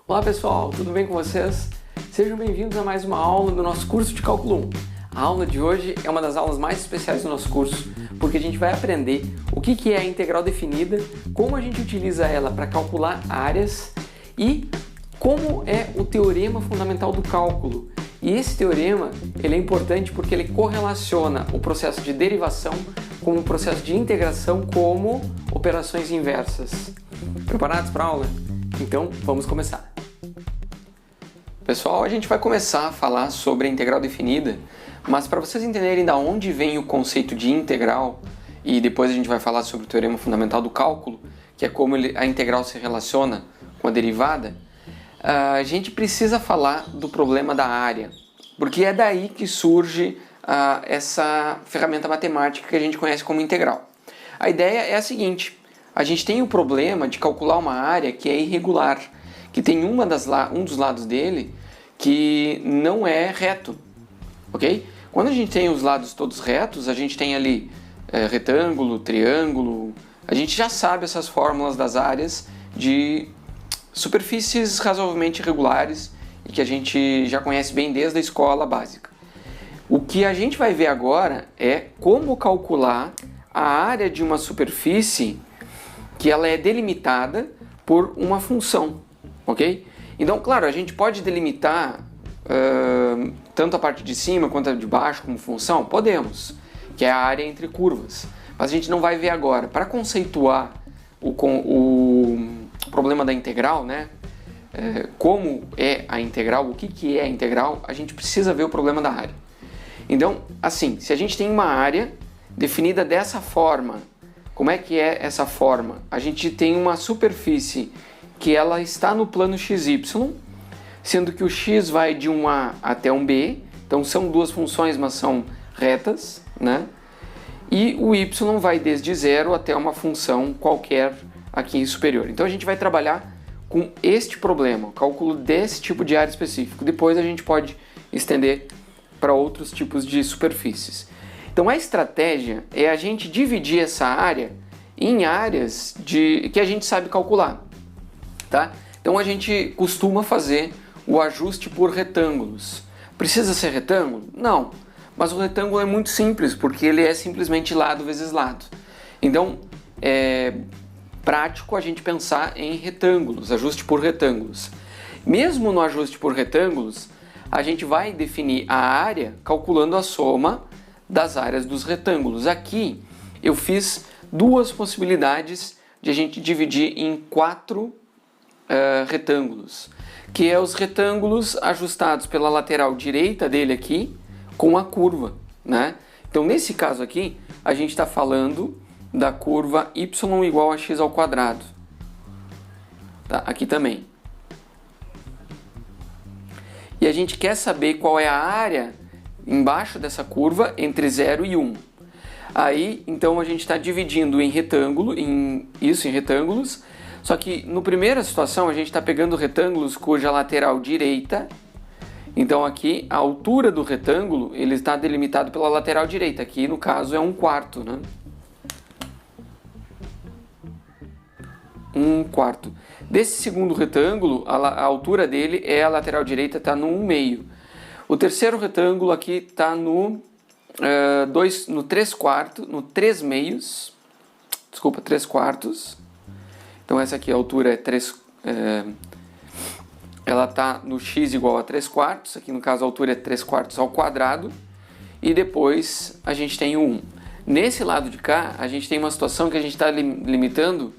Olá pessoal, tudo bem com vocês? Sejam bem-vindos a mais uma aula do nosso curso de Cálculo 1. A aula de hoje é uma das aulas mais especiais do nosso curso, porque a gente vai aprender o que é a integral definida, como a gente utiliza ela para calcular áreas e como é o teorema fundamental do cálculo. E esse teorema ele é importante porque ele correlaciona o processo de derivação com o processo de integração como operações inversas. Preparados para a aula? Então, vamos começar. Pessoal, a gente vai começar a falar sobre a integral definida, mas para vocês entenderem de onde vem o conceito de integral, e depois a gente vai falar sobre o teorema fundamental do cálculo, que é como a integral se relaciona com a derivada, a gente precisa falar do problema da área, porque é daí que surge essa ferramenta matemática que a gente conhece como integral. A ideia é a seguinte: a gente tem o problema de calcular uma área que é irregular, que tem um dos lados dele que não é reto, ok? Quando a gente tem os lados todos retos, a gente tem ali retângulo, triângulo, a gente já sabe essas fórmulas das áreas de superfícies razoavelmente irregulares e que a gente já conhece bem desde a escola básica. O que a gente vai ver agora é como calcular a área de uma superfície que ela é delimitada por uma função, ok? Então, claro, a gente pode delimitar tanto a parte de cima quanto a de baixo como função? Podemos, que é a área entre curvas, mas a gente não vai ver agora. Para conceituar o problema da integral, né? Como é a integral, o que é a integral, a gente precisa ver o problema da área. Então, assim, se a gente tem uma área definida dessa forma, como é que é essa forma? A gente tem uma superfície que ela está no plano XY, sendo que o x vai de um A até um B, então são duas funções, mas são retas, né? E o y vai desde 0 até uma função qualquer aqui superior. Então a gente vai trabalhar com este problema, o cálculo desse tipo de área específico. Depois a gente pode estender para outros tipos de superfícies. Então a estratégia é a gente dividir essa área em áreas que a gente sabe calcular, tá? Então a gente costuma fazer o ajuste por retângulos. Precisa ser retângulo? Não, mas o retângulo é muito simples, porque ele é simplesmente lado vezes lado. Então é prático a gente pensar em retângulos, ajuste por retângulos. Mesmo no ajuste por retângulos, a gente vai definir a área calculando a soma das áreas dos retângulos. Aqui eu fiz duas possibilidades de a gente dividir em 4 retângulos, que é os retângulos ajustados pela lateral direita dele aqui com a curva, né? Então nesse caso aqui a gente está falando da curva y igual a x ao quadrado, tá? Aqui também. E a gente quer saber qual é a área embaixo dessa curva entre 0 e 1. Aí, então, a gente está dividindo em retângulo, em retângulos, só que na primeira situação a gente está pegando retângulos cuja lateral direita, então aqui a altura do retângulo ele está delimitado pela lateral direita, aqui no caso é 1/4, né? 1/4. Desse segundo retângulo, a altura dele é a lateral direita, está no 1/2. O terceiro retângulo aqui está no 3/4, no 3/2, desculpa, 3/4. Então essa aqui a altura é 3, ela está no x igual a 3/4, aqui no caso a altura é 3/4 ao quadrado, e depois a gente tem o 1. Nesse lado de cá, a gente tem uma situação que a gente está limitando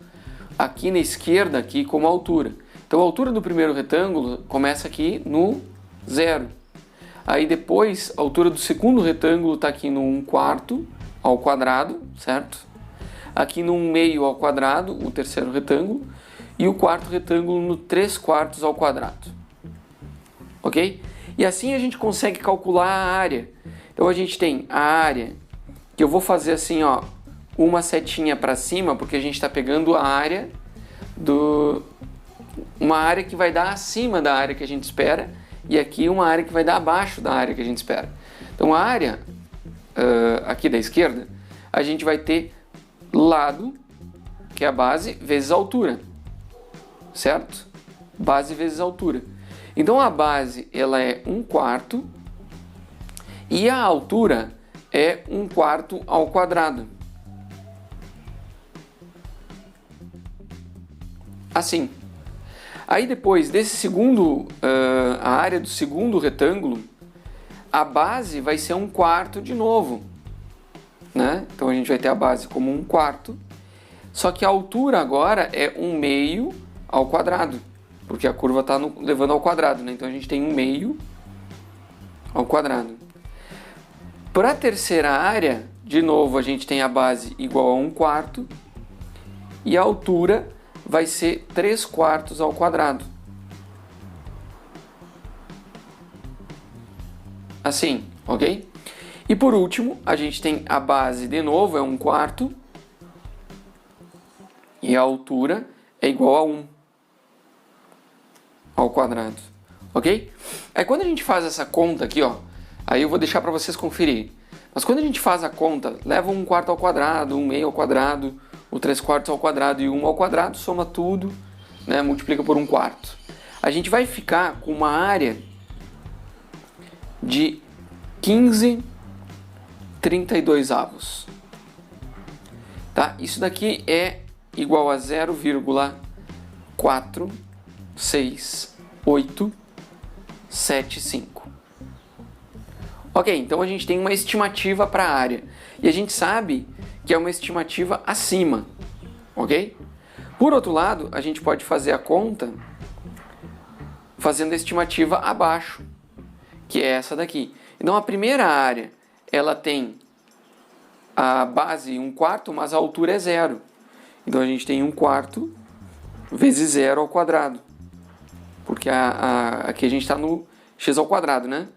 aqui na esquerda aqui como altura. Então a altura do primeiro retângulo começa aqui no 0. Aí depois a altura do segundo retângulo está aqui no 1/4 ao quadrado, certo? Aqui no 1/2 ao quadrado, o terceiro retângulo, e o quarto retângulo no 3/4 ao quadrado. Ok? E assim a gente consegue calcular a área. Então a gente tem a área, que eu vou fazer assim, ó, uma setinha para cima, porque a gente está pegando a área uma área que vai dar acima da área que a gente espera, e aqui uma área que vai dar abaixo da área que a gente espera. Então a área aqui da esquerda, a gente vai ter lado, que é a base, vezes a altura, certo? base vezes altura. Então a base ela é 1/4 e a altura é 1/4 ao quadrado. Assim. Aí depois desse segundo, a área do segundo retângulo, a base vai ser 1/4 de novo, né? Então a gente vai ter a base como 1/4, só que a altura agora é 1/2 ao quadrado, porque a curva está levando ao quadrado, né? Então a gente tem 1/2 ao quadrado. Para a terceira área, de novo, a gente tem a base igual a 1/4 e a altura vai ser 3/4 ao quadrado. Assim, ok? E por último, a gente tem a base, de novo, é 1/4 e a altura é igual a 1 ao quadrado, ok? Aí quando a gente faz essa conta aqui, ó, aí eu vou deixar para vocês conferir. Mas quando a gente faz a conta, leva 1/4 ao quadrado, 1/2 ao quadrado, o 3/4 ao quadrado e 1 ao quadrado, soma tudo, né, multiplica por 1/4. A gente vai ficar com uma área de 15/32. Tá? Isso daqui é igual a 0,46875. Ok, então a gente tem uma estimativa para a área. E a gente sabe que é uma estimativa acima, ok? Por outro lado, a gente pode fazer a conta fazendo a estimativa abaixo, que é essa daqui. Então a primeira área, ela tem a base 1/4, mas a altura é 0. Então a gente tem 1/4 vezes 0 ao quadrado, porque aqui a gente está no x ao quadrado, né?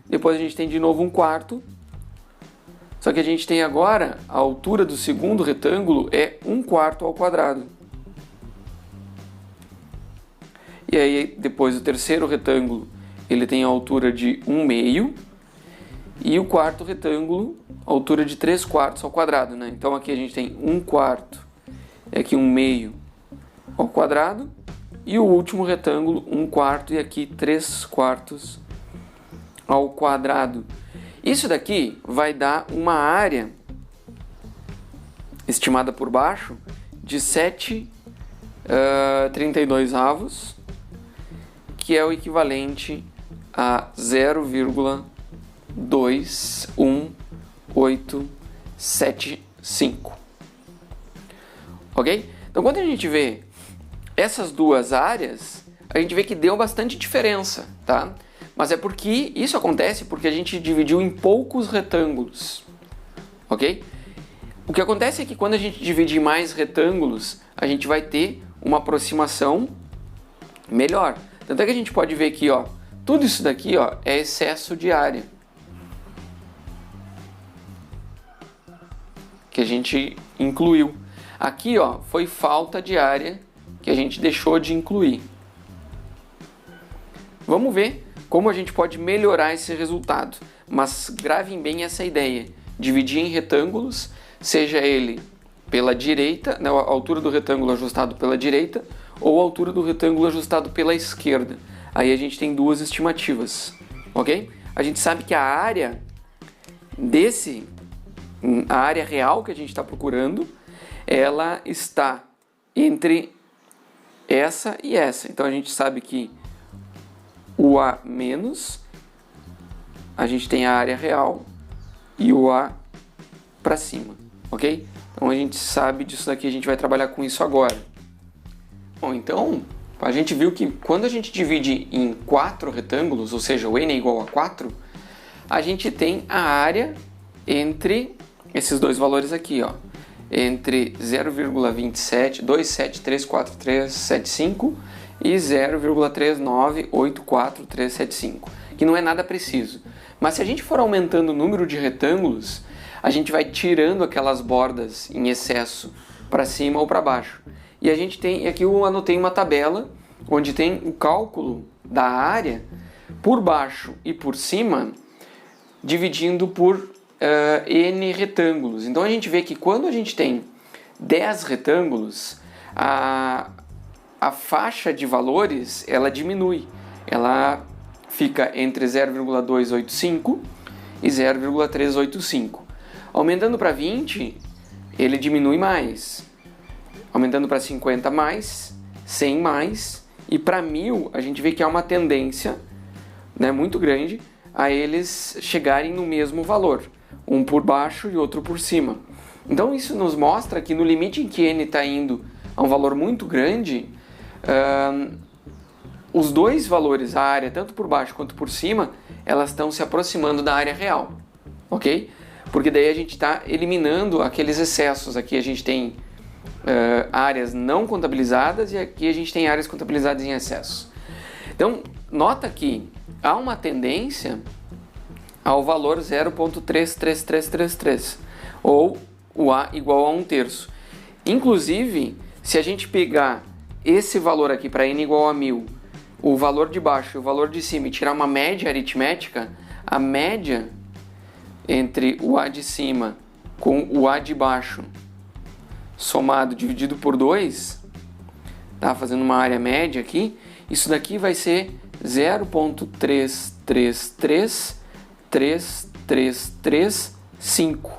Depois a gente tem de novo 1/4, só que a gente tem agora a altura do segundo retângulo é 1/4 ao quadrado. E aí depois o terceiro retângulo ele tem a altura de 1/2 e o quarto retângulo a altura de 3/4 ao quadrado, né? Então aqui a gente tem 1/4, aqui 1/2 ao quadrado e o último retângulo 1/4 e aqui 3/4 ao quadrado. Isso daqui vai dar uma área estimada por baixo de 7/32, que é o equivalente a 0,21875. Ok? Então quando a gente vê essas duas áreas, a gente vê que deu bastante diferença, tá? Mas é porque isso acontece porque a gente dividiu em poucos retângulos, ok? O que acontece é que quando a gente divide em mais retângulos, a gente vai ter uma aproximação melhor. Tanto é que a gente pode ver aqui, ó, tudo isso daqui, ó, é excesso de área que a gente incluiu. Aqui, ó, foi falta de área que a gente deixou de incluir. Vamos ver como a gente pode melhorar esse resultado, mas gravem bem essa ideia, dividir em retângulos, seja ele pela direita, né, a altura do retângulo ajustado pela direita, ou a altura do retângulo ajustado pela esquerda. Aí a gente tem duas estimativas, ok? A gente sabe que a área real que a gente está procurando, ela está entre essa e essa. Então a gente sabe que o A menos, a gente tem a área real e o A para cima, ok? Então a gente sabe disso daqui, a gente vai trabalhar com isso agora. Bom, então a gente viu que quando a gente divide em 4 retângulos, ou seja, o n é igual a 4, a gente tem a área entre esses dois valores aqui, ó, entre 0,272734375 e 0,3984375, que não é nada preciso. Mas se a gente for aumentando o número de retângulos, a gente vai tirando aquelas bordas em excesso para cima ou para baixo. E a gente tem, aqui eu anotei uma tabela onde tem o cálculo da área por baixo e por cima, dividindo por n retângulos. Então a gente vê que quando a gente tem 10 retângulos, a área a faixa de valores, ela diminui. Ela fica entre 0,285 e 0,385. Aumentando para 20, ele diminui mais. Aumentando para 50 mais, 100 mais, e para 1000 a gente vê que há uma tendência, né, muito grande a eles chegarem no mesmo valor, um por baixo e outro por cima. Então isso nos mostra que no limite em que n está indo a um valor muito grande, os dois valores, a área tanto por baixo quanto por cima, elas estão se aproximando da área real, ok? Porque daí a gente está eliminando aqueles excessos. Aqui a gente tem áreas não contabilizadas e aqui a gente tem áreas contabilizadas em excesso. Então, nota que há uma tendência ao valor 0,33333, ou o A igual a 1/3. Inclusive, se a gente pegar esse valor aqui para n igual a 1000, o valor de baixo e o valor de cima, e tirar uma média aritmética, a média entre o A de cima com o A de baixo somado dividido por 2, tá? Fazendo uma área média aqui, isso daqui vai ser 0,333335,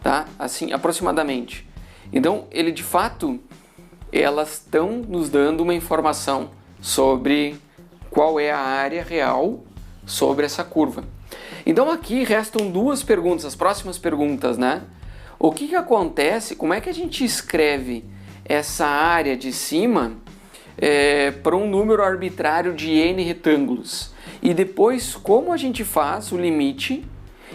tá? Assim, aproximadamente. Então, ele de fato, elas estão nos dando uma informação sobre qual é a área real sobre essa curva. Então aqui restam duas perguntas, as próximas perguntas, né? O que acontece, como é que a gente escreve essa área de cima para um número arbitrário de n retângulos? E depois, como a gente faz o limite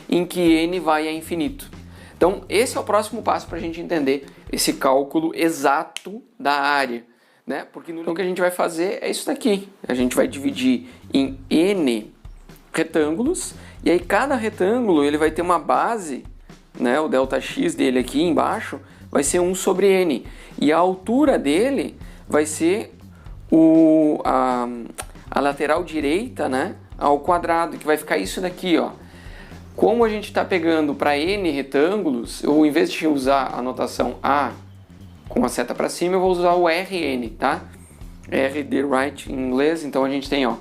em que n vai a infinito? Então, esse é o próximo passo para a gente entender esse cálculo exato da área, né? Porque então, o que a gente vai fazer é isso daqui. A gente vai dividir em n retângulos, e aí cada retângulo ele vai ter uma base, né? O ΔX dele aqui embaixo vai ser 1 sobre n. E a altura dele vai ser a lateral direita, né? Ao quadrado, que vai ficar isso daqui, ó. Como a gente está pegando para n retângulos, eu, em vez de usar a notação A com a seta para cima, eu vou usar o RN, tá? R de right em inglês. Então a gente tem, ó,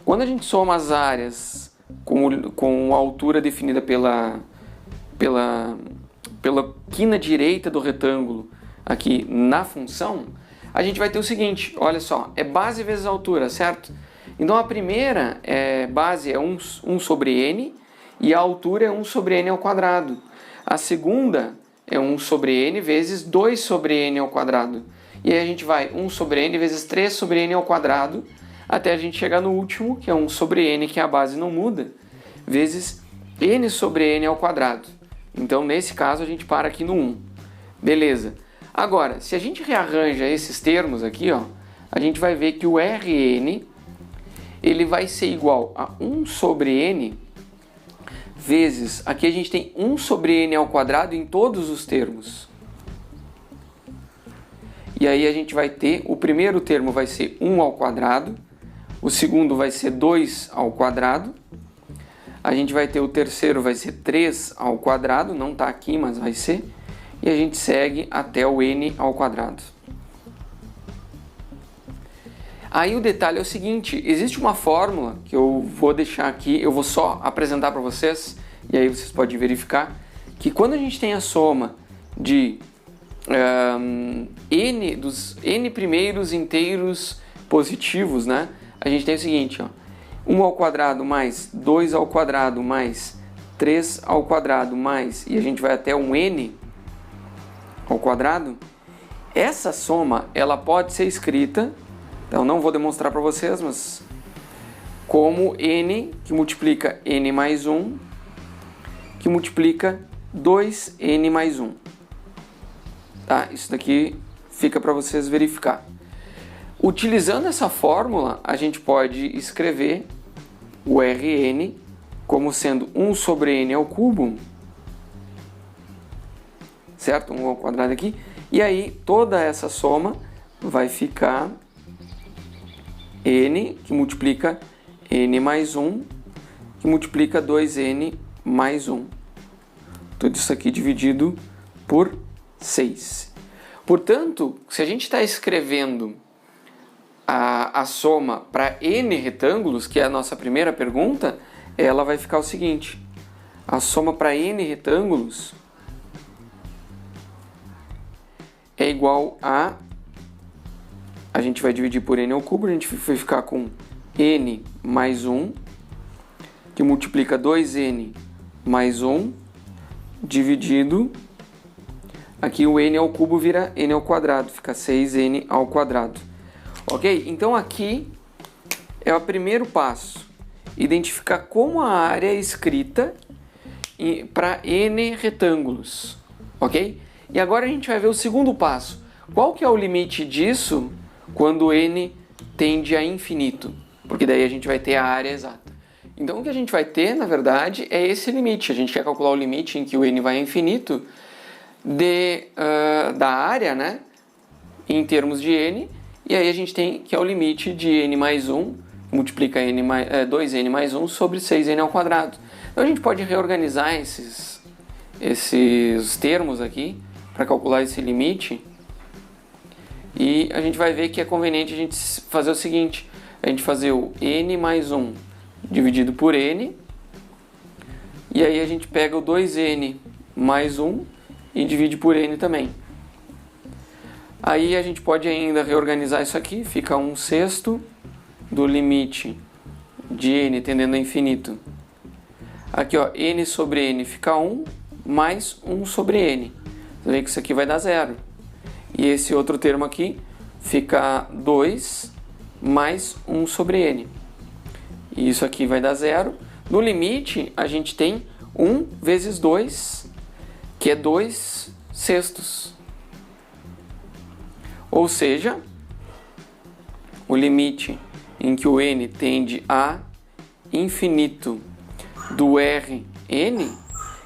quando a gente soma as áreas com a altura definida pela quina direita do retângulo aqui na função, a gente vai ter o seguinte, olha só, é base vezes altura, certo? Então a primeira base é 1 sobre n, e a altura é 1 sobre n ao quadrado. A segunda é 1 sobre n vezes 2 sobre n ao quadrado. E aí a gente vai 1 sobre n vezes 3 sobre n ao quadrado, até a gente chegar no último, que é 1 sobre n, que a base não muda, vezes n sobre n ao quadrado. Então, nesse caso, a gente para aqui no 1. Beleza. Agora, se a gente rearranja esses termos aqui, ó, a gente vai ver que o Rn ele vai ser igual a 1 sobre n vezes, aqui a gente tem 1 sobre n ao quadrado em todos os termos. E aí a gente vai ter, o primeiro termo vai ser 1 ao quadrado, o segundo vai ser 2 ao quadrado, a gente vai ter o terceiro, vai ser 3 ao quadrado, não está aqui, mas vai ser, e a gente segue até o n ao quadrado. Aí o detalhe é o seguinte, existe uma fórmula que eu vou deixar aqui, eu vou só apresentar para vocês, e aí vocês podem verificar, que quando a gente tem a soma de dos n primeiros inteiros positivos, né? A gente tem o seguinte, ó, 1 ao quadrado mais 2 ao quadrado mais 3 ao quadrado mais, e a gente vai até um n ao quadrado. Essa soma, ela pode ser escrita, então não vou demonstrar para vocês, mas como n que multiplica n mais 1, que multiplica 2n mais 1. Tá? Isso daqui fica para vocês verificar. Utilizando essa fórmula, a gente pode escrever o Rn como sendo 1 sobre n ao cubo, certo? 1 ao quadrado aqui. E aí toda essa soma vai ficar n, que multiplica n mais 1, que multiplica 2n mais 1. Tudo isso aqui dividido por 6. Portanto, se a gente está escrevendo a soma para n retângulos, que é a nossa primeira pergunta, ela vai ficar o seguinte. A soma para n retângulos é igual a gente vai dividir por n ao cubo, a gente vai ficar com n mais 1, que multiplica 2n mais 1, dividido, aqui o n ao cubo vira n ao quadrado, fica 6n ao quadrado. Ok? Então aqui é o primeiro passo, identificar como a área é escrita para n retângulos. Ok? E agora a gente vai ver o segundo passo. Qual que é o limite disso quando n tende a infinito? Porque daí a gente vai ter a área exata. Então o que a gente vai ter, na verdade, é esse limite. A gente quer calcular o limite em que o n vai a infinito da área, né, em termos de n, e aí a gente tem que é o limite de n mais 1, multiplica 2n mais 1 sobre 6n ao quadrado. Então a gente pode reorganizar esses termos aqui para calcular esse limite, e a gente vai ver que é conveniente a gente fazer o seguinte, a gente fazer o n mais 1 dividido por n, e aí a gente pega o 2n mais 1 e divide por n também. Aí a gente pode ainda reorganizar isso aqui, fica 1/6 do limite de n tendendo a infinito. Aqui, ó, n sobre n fica 1, mais 1 sobre n. Você vê que isso aqui vai dar 0. E esse outro termo aqui fica 2 mais 1 sobre n. E isso aqui vai dar 0. No limite, a gente tem 1 vezes 2, que é 2/6. Ou seja, o limite em que o n tende a infinito do Rn,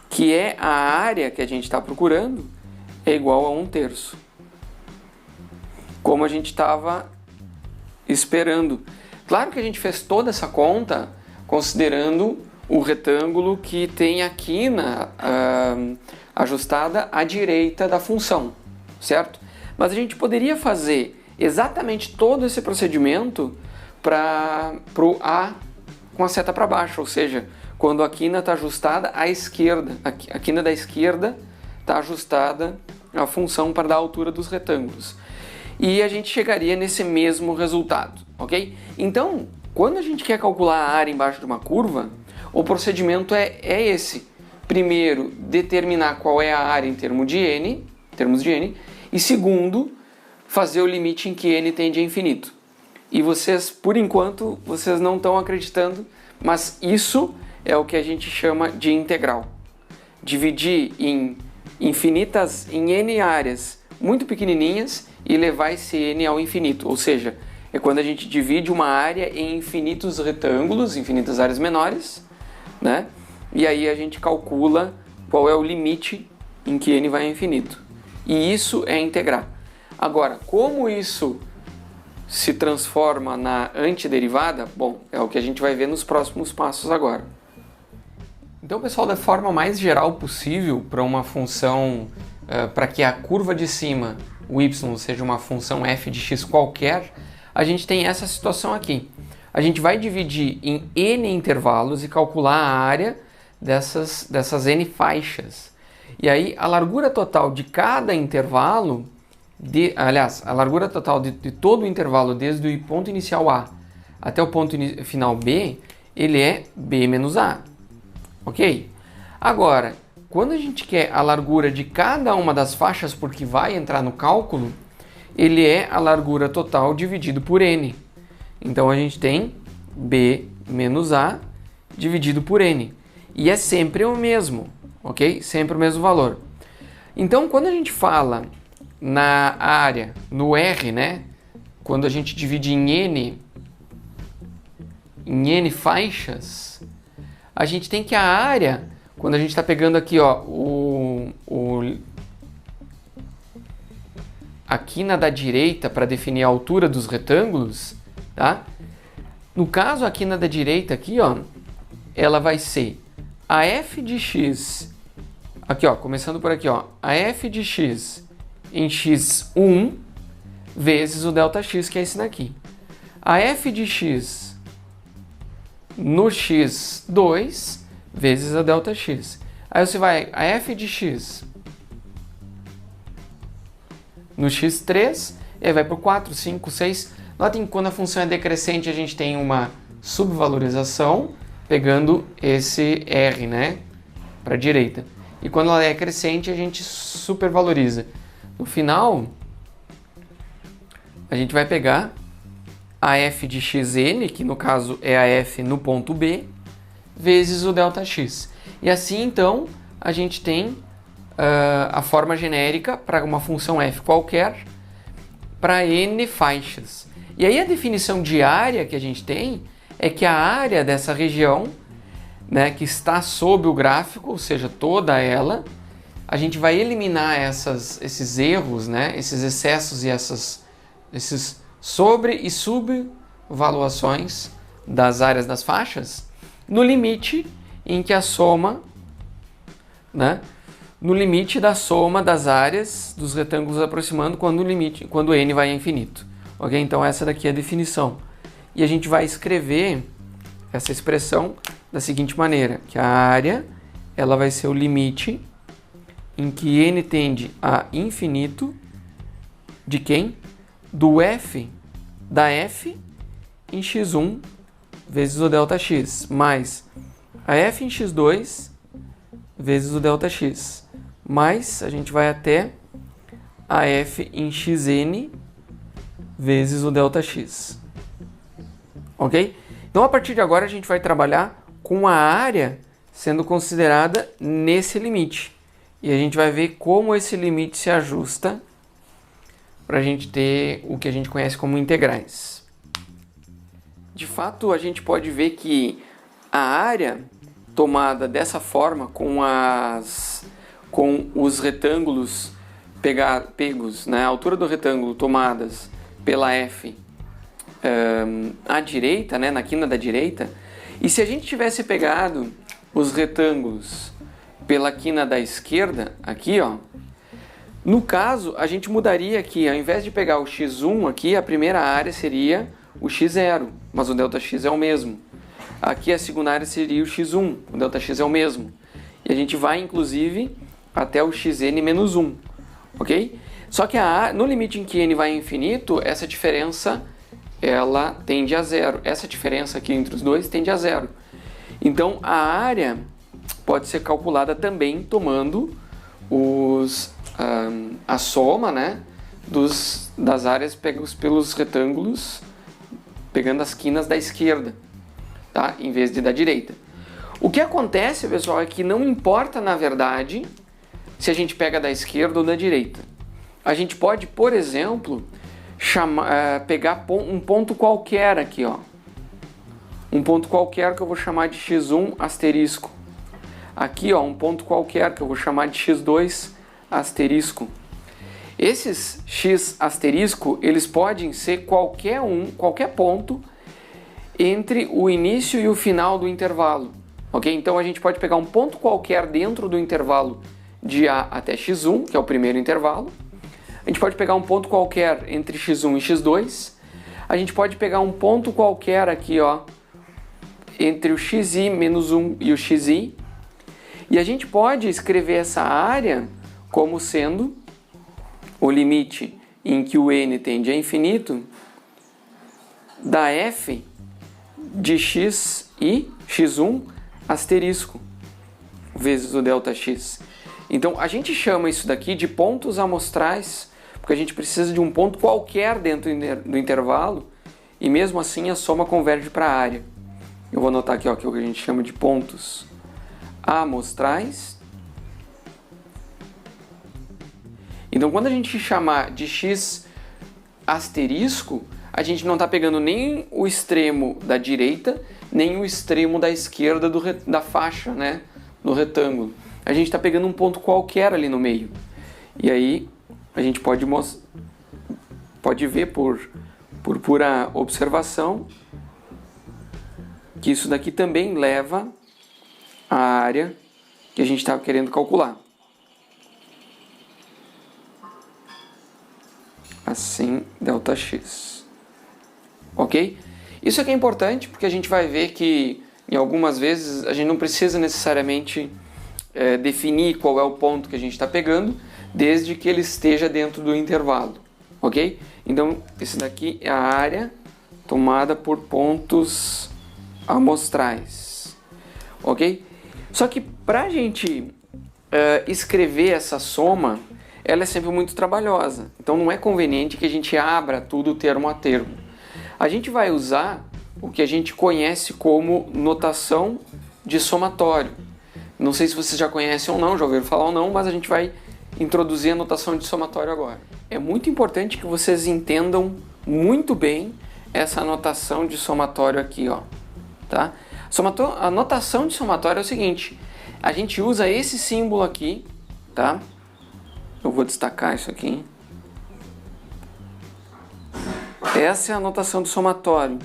que é a área que a gente está procurando, é igual a 1/3. Como a gente estava esperando. Claro que a gente fez toda essa conta considerando o retângulo que tem a quina ajustada à direita da função, certo? Mas a gente poderia fazer exatamente todo esse procedimento para o A com a seta para baixo, ou seja, quando a quina está ajustada à esquerda, a quina da esquerda está ajustada à função para dar a altura dos retângulos. E a gente chegaria nesse mesmo resultado, ok? Então, quando a gente quer calcular a área embaixo de uma curva, o procedimento é esse. Primeiro, determinar qual é a área em termos de n, e segundo, fazer o limite em que n tende a infinito. E vocês, por enquanto, vocês não estão acreditando, mas isso é o que a gente chama de integral. Dividir em n áreas muito pequenininhas e levar esse n ao infinito, ou seja, é quando a gente divide uma área em infinitos retângulos, infinitas áreas menores, né? E aí a gente calcula qual é o limite em que n vai a infinito. E isso é integrar. Agora, como isso se transforma na antiderivada, bom, é o que a gente vai ver nos próximos passos agora. Então, pessoal, da forma mais geral possível para uma função, para que a curva de cima, o y, seja uma função f de x qualquer, a gente tem essa situação aqui. A gente vai dividir em n intervalos e calcular a área dessas n faixas. E aí a largura total de cada intervalo, a largura total de todo o intervalo desde o ponto inicial A até o ponto final B, ele é b menos a. Ok? Agora, quando a gente quer a largura de cada uma das faixas porque vai entrar no cálculo, ele é a largura total dividido por n. Então a gente tem b menos a dividido por n. E é sempre o mesmo, ok? Sempre o mesmo valor. Então quando a gente fala na área, no R, né? Quando a gente divide em n faixas, a gente tem que a área, quando a gente está pegando aqui, ó, a quina da direita para definir a altura dos retângulos, tá? No caso, a quina da direita aqui, ó, ela vai ser a f de x, aqui, ó, começando por aqui, ó, a f de x em x1 vezes o ΔX, que é esse daqui. a f de x no x2 vezes a ΔX. Aí você vai a f de x no x3, e aí vai para o 4, 5, 6. Notem que quando a função é decrescente, a gente tem uma subvalorização, pegando esse r, né, para a direita. E quando ela é crescente, a gente supervaloriza. No final, a gente vai pegar a f de xn, que no caso é a f no ponto B, vezes o ΔX. E assim, então, a gente tem a forma genérica para uma função f qualquer para n faixas. E aí a definição de área que a gente tem é que a área dessa região, né, que está sob o gráfico, ou seja, toda ela, a gente vai eliminar esses erros, né, esses excessos e esses sobre e subvaluações das áreas das faixas no limite em que a soma, né, no limite da soma das áreas dos retângulos aproximando quando n vai a infinito. Ok? Então essa daqui é a definição. E a gente vai escrever essa expressão da seguinte maneira, que a área ela vai ser o limite em que n tende a infinito de quem? Do f da f em x1 vezes o ΔX, mais a f em x2 vezes o ΔX, mais a gente vai até a f em xn vezes o ΔX. Ok? Então, a partir de agora, a gente vai trabalhar com a área sendo considerada nesse limite. E a gente vai ver como esse limite se ajusta para a gente ter o que a gente conhece como integrais. De fato, a gente pode ver que a área tomada dessa forma, com os retângulos pegos, né, a altura do retângulo tomadas pela f à direita, né, na quina da direita, e se a gente tivesse pegado os retângulos pela quina da esquerda, aqui, ó, no caso, a gente mudaria aqui, ao invés de pegar o x1 aqui, a primeira área seria o x0, mas o ΔX é o mesmo. Aqui a segunda área seria o x1, o ΔX é o mesmo. E a gente vai, inclusive, até o xn menos 1, ok? Só que no limite em que n vai a infinito, essa diferença ela tende a zero. Essa diferença aqui entre os dois tende a zero. Então, a área pode ser calculada também tomando a soma, né, das áreas pegas pelos retângulos, pegando as quinas da esquerda, tá, em vez de da direita. O que acontece, pessoal, é que não importa, na verdade, se a gente pega da esquerda ou da direita. A gente pode, por exemplo, pegar um ponto qualquer aqui, ó. Um ponto qualquer que eu vou chamar de x1 asterisco. Aqui, ó, um ponto qualquer que eu vou chamar de x2 asterisco. Esses x asterisco, eles podem ser qualquer ponto entre o início e o final do intervalo. Ok? Então a gente pode pegar um ponto qualquer dentro do intervalo de A até x1, que é o primeiro intervalo. A gente pode pegar um ponto qualquer entre x1 e x2. A gente pode pegar um ponto qualquer aqui, ó, entre o xi menos 1 e o xi. E a gente pode escrever essa área como sendo o limite em que o n tende a infinito da f de x e x1 asterisco vezes o ΔX. Então a gente chama isso daqui de pontos amostrais, porque a gente precisa de um ponto qualquer dentro do intervalo e mesmo assim a soma converge para a área. Eu vou anotar aqui, ó, que é o que a gente chama de pontos amostrais. Então quando a gente chamar de x asterisco, a gente não está pegando nem o extremo da direita, nem o extremo da esquerda da faixa, né, no retângulo. A gente está pegando um ponto qualquer ali no meio. E aí a gente pode ver por pura observação que isso daqui também leva à área que a gente estava querendo calcular. Assim, ΔX. ok? Isso aqui é importante porque a gente vai ver que em algumas vezes a gente não precisa necessariamente definir qual é o ponto que a gente está pegando, desde que ele esteja dentro do intervalo, ok? Então, esse daqui é a área tomada por pontos amostrais, ok? Só que para a gente escrever essa soma, ela é sempre muito trabalhosa. Então, não é conveniente que a gente abra tudo termo a termo. A gente vai usar o que a gente conhece como notação de somatório. Não sei se vocês já conhecem ou não, já ouviram falar ou não, mas a gente vai introduzir a notação de somatório agora. É muito importante que vocês entendam muito bem essa notação de somatório aqui, ó, tá? A notação de somatório é o seguinte: a gente usa esse símbolo aqui, tá? Eu vou destacar isso aqui. Essa é a notação de somatório.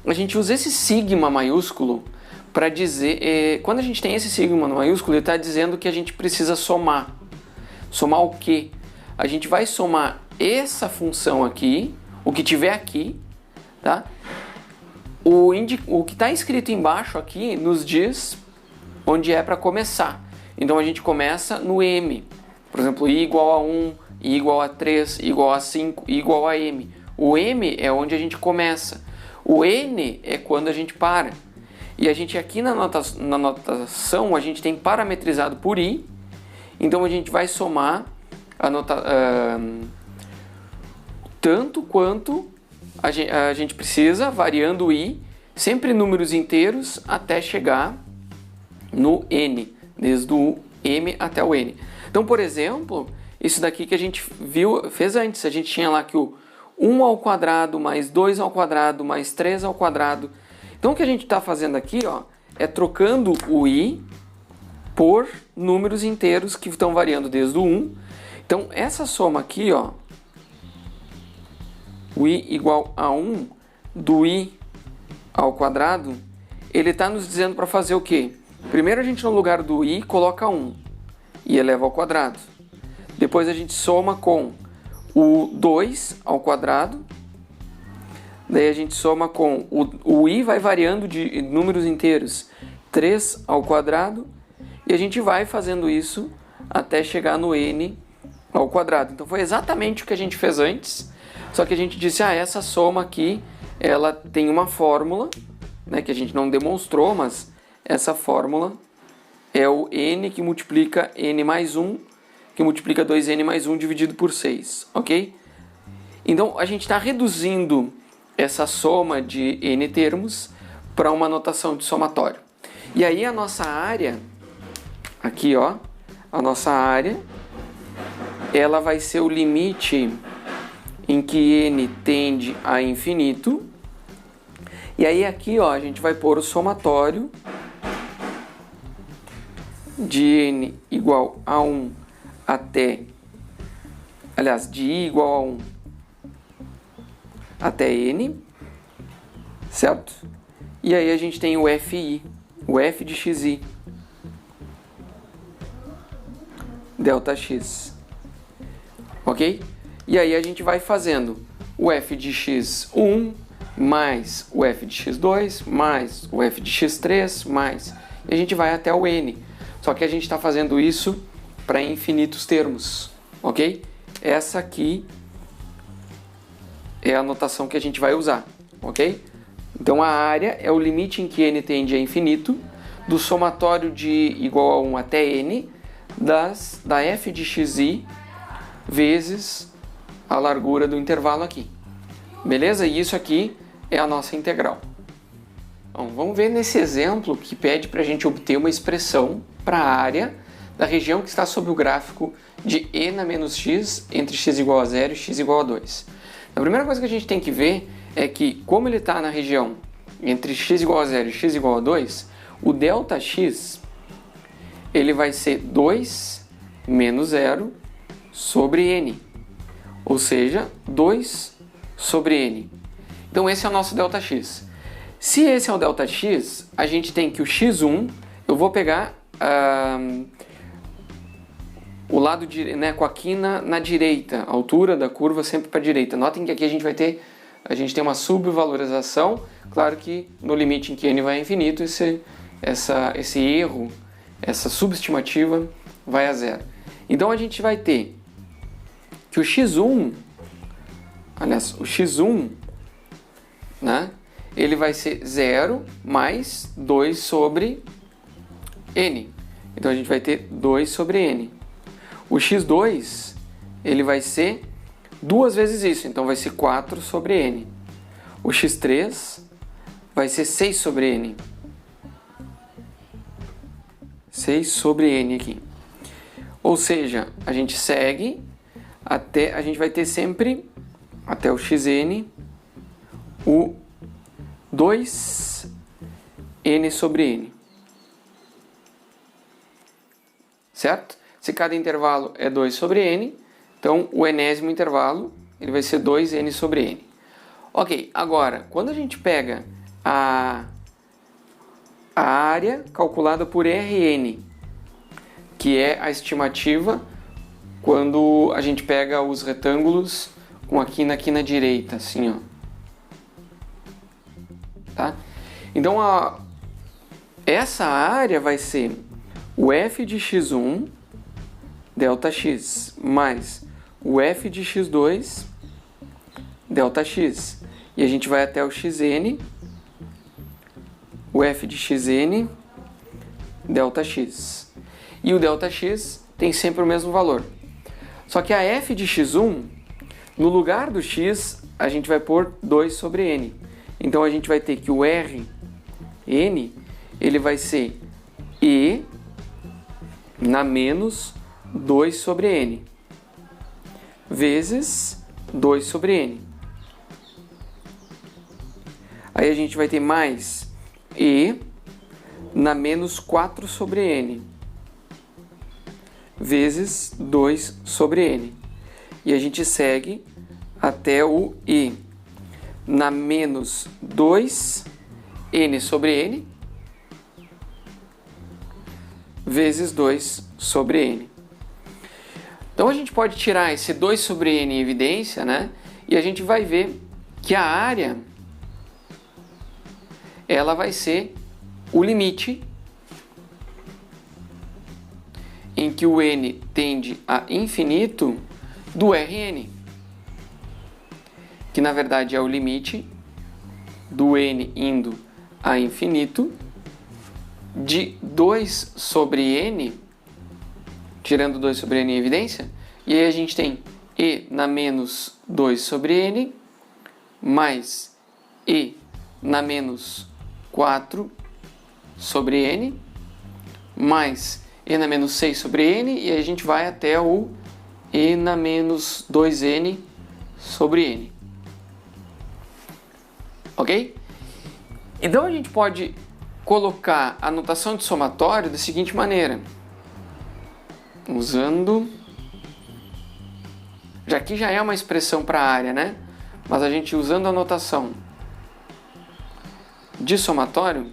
A gente usa esse sigma maiúsculo para dizer... quando a gente tem esse sigma maiúsculo, ele está dizendo que a gente precisa somar. Somar o quê? A gente vai somar essa função aqui, o que tiver aqui, tá? O que está escrito embaixo aqui nos diz onde é para começar. Então a gente começa no m. Por exemplo, i igual a 1, i igual a 3, i igual a 5, i igual a m. O m é onde a gente começa. O n é quando a gente para. E a gente aqui na notação, a gente tem parametrizado por i. Então a gente vai somar tanto quanto a gente precisa, variando o i, sempre números inteiros até chegar no n, desde o m até o n. Então, por exemplo, isso daqui que a gente fez antes, a gente tinha lá que o 1 ao quadrado mais 2 ao quadrado mais 3 ao quadrado. Então, o que a gente está fazendo aqui, ó, é trocando o i por números inteiros que estão variando desde o 1. Então, essa soma aqui, ó, o i igual a 1 do i ao quadrado, ele está nos dizendo para fazer o quê? Primeiro a gente, no lugar do i, coloca 1 e eleva ao quadrado. Depois a gente soma com o 2 ao quadrado. Daí a gente soma com o i vai variando de números inteiros, 3 ao quadrado. E a gente vai fazendo isso até chegar no n ao quadrado. Então foi exatamente o que a gente fez antes. Só que a gente disse, essa soma aqui, ela tem uma fórmula, né, que a gente não demonstrou, mas essa fórmula é o n que multiplica n mais 1, que multiplica 2n mais 1 dividido por 6, ok? Então a gente está reduzindo essa soma de n termos para uma notação de somatório. E aí a nossa área, aqui ó, a nossa área, ela vai ser o limite em que n tende a infinito. E aí aqui ó, a gente vai pôr o somatório de n igual a 1 até, aliás, de i igual a 1 até n, certo? E aí a gente tem o fi, o f de xi, delta x, ok? E aí a gente vai fazendo o f de x1 mais o f de x2 mais o f de x3 mais... E a gente vai até o n. Só que a gente está fazendo isso para infinitos termos, ok? Essa aqui é a notação que a gente vai usar, ok? Então a área é o limite em que n tende a infinito do somatório de igual a 1 até n da f de xi vezes a largura do intervalo aqui. Beleza? E isso aqui é a nossa integral. Então, vamos ver nesse exemplo que pede para a gente obter uma expressão para a área da região que está sob o gráfico de e na menos x entre x igual a 0 e x igual a 2. A primeira coisa que a gente tem que ver é que, como ele está na região entre x igual a 0 e x igual a 2, o delta x ele vai ser 2 menos 0 sobre n, ou seja, 2 sobre n. Então esse é o nosso delta x. Se esse é o delta x, a gente tem que o x1, eu vou pegar o lado com a quina na direita, a altura da curva sempre para a direita. Notem que aqui a gente vai ter a gente tem uma subvalorização. Claro que no limite em que n vai a infinito, esse erro, essa subestimativa vai a zero. Então a gente vai ter que o x1, aliás, o x1, né, ele vai ser 0 mais 2 sobre n. Então a gente vai ter 2 sobre n. O x2, ele vai ser 2 vezes isso, então vai ser 4 sobre n. O x3 vai ser 6 sobre n. 6 sobre n aqui. Ou seja, a gente segue até, a gente vai ter sempre, até o xn, o 2n sobre n. Certo? Se cada intervalo é 2 sobre n, então o enésimo intervalo ele vai ser 2n sobre n. Ok, agora, quando a gente pega a área calculada por Rn, que é a estimativa quando a gente pega os retângulos com aqui na direita, assim, ó. Tá? Então, essa área vai ser o f de x1, delta x, mais o f de x2, delta x. E a gente vai até o xn, o f de xn, delta x. E o delta x tem sempre o mesmo valor. Só que a f de x1, no lugar do x, a gente vai pôr 2 sobre n. Então a gente vai ter que o Rn, ele vai ser e na menos 2 sobre n, vezes 2 sobre n. Aí a gente vai ter mais e na menos 4 sobre n, vezes 2 sobre n. E a gente segue até o e na menos 2n sobre n, vezes 2 sobre n. Então a gente pode tirar esse 2 sobre n em evidência, né? E a gente vai ver que a área ela vai ser o limite em que o n tende a infinito do Rn, que na verdade é o limite do n indo a infinito de 2 sobre n, tirando 2 sobre n em evidência, e aí a gente tem e na menos 2 sobre n, mais e na menos 4 sobre n, mais e na menos 6 sobre n, e aí a gente vai até o e na menos 2n sobre n. Ok? Então a gente pode colocar a notação de somatório da seguinte maneira, usando, já que já é uma expressão para a área, né? Mas a gente usando a notação de somatório,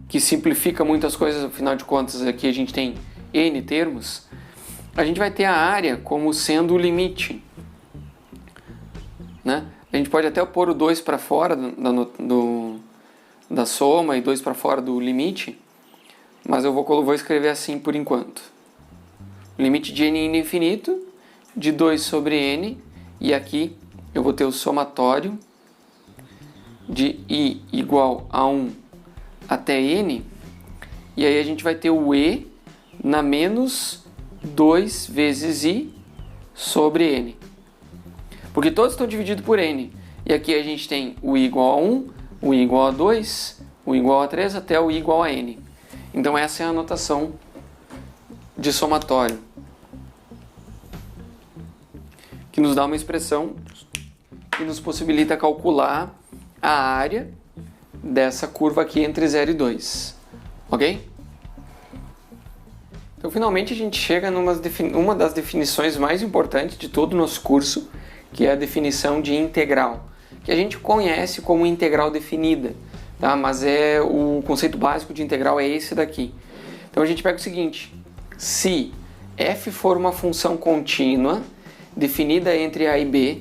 que simplifica muitas coisas, afinal de contas aqui a gente tem n termos, a gente vai ter a área como sendo o limite, né? A gente pode até pôr o 2 para fora da soma e 2 para fora do limite, mas eu vou escrever assim por enquanto. Limite de n indo infinito, de 2 sobre n, e aqui eu vou ter o somatório de i igual a 1 até n, e aí a gente vai ter o e na menos 2 vezes i sobre n. Porque todos estão divididos por n. E aqui a gente tem o i igual a 1, o i igual a 2, o i igual a 3 até o i igual a n. Então essa é a notação de somatório, que nos dá uma expressão que nos possibilita calcular a área dessa curva aqui entre 0 e 2. Ok? Então finalmente a gente chega numa das definições mais importantes de todo o nosso curso, que é a definição de integral, que a gente conhece como integral definida, tá? Mas o conceito básico de integral é esse daqui. Então a gente pega o seguinte, se f for uma função contínua definida entre a e b,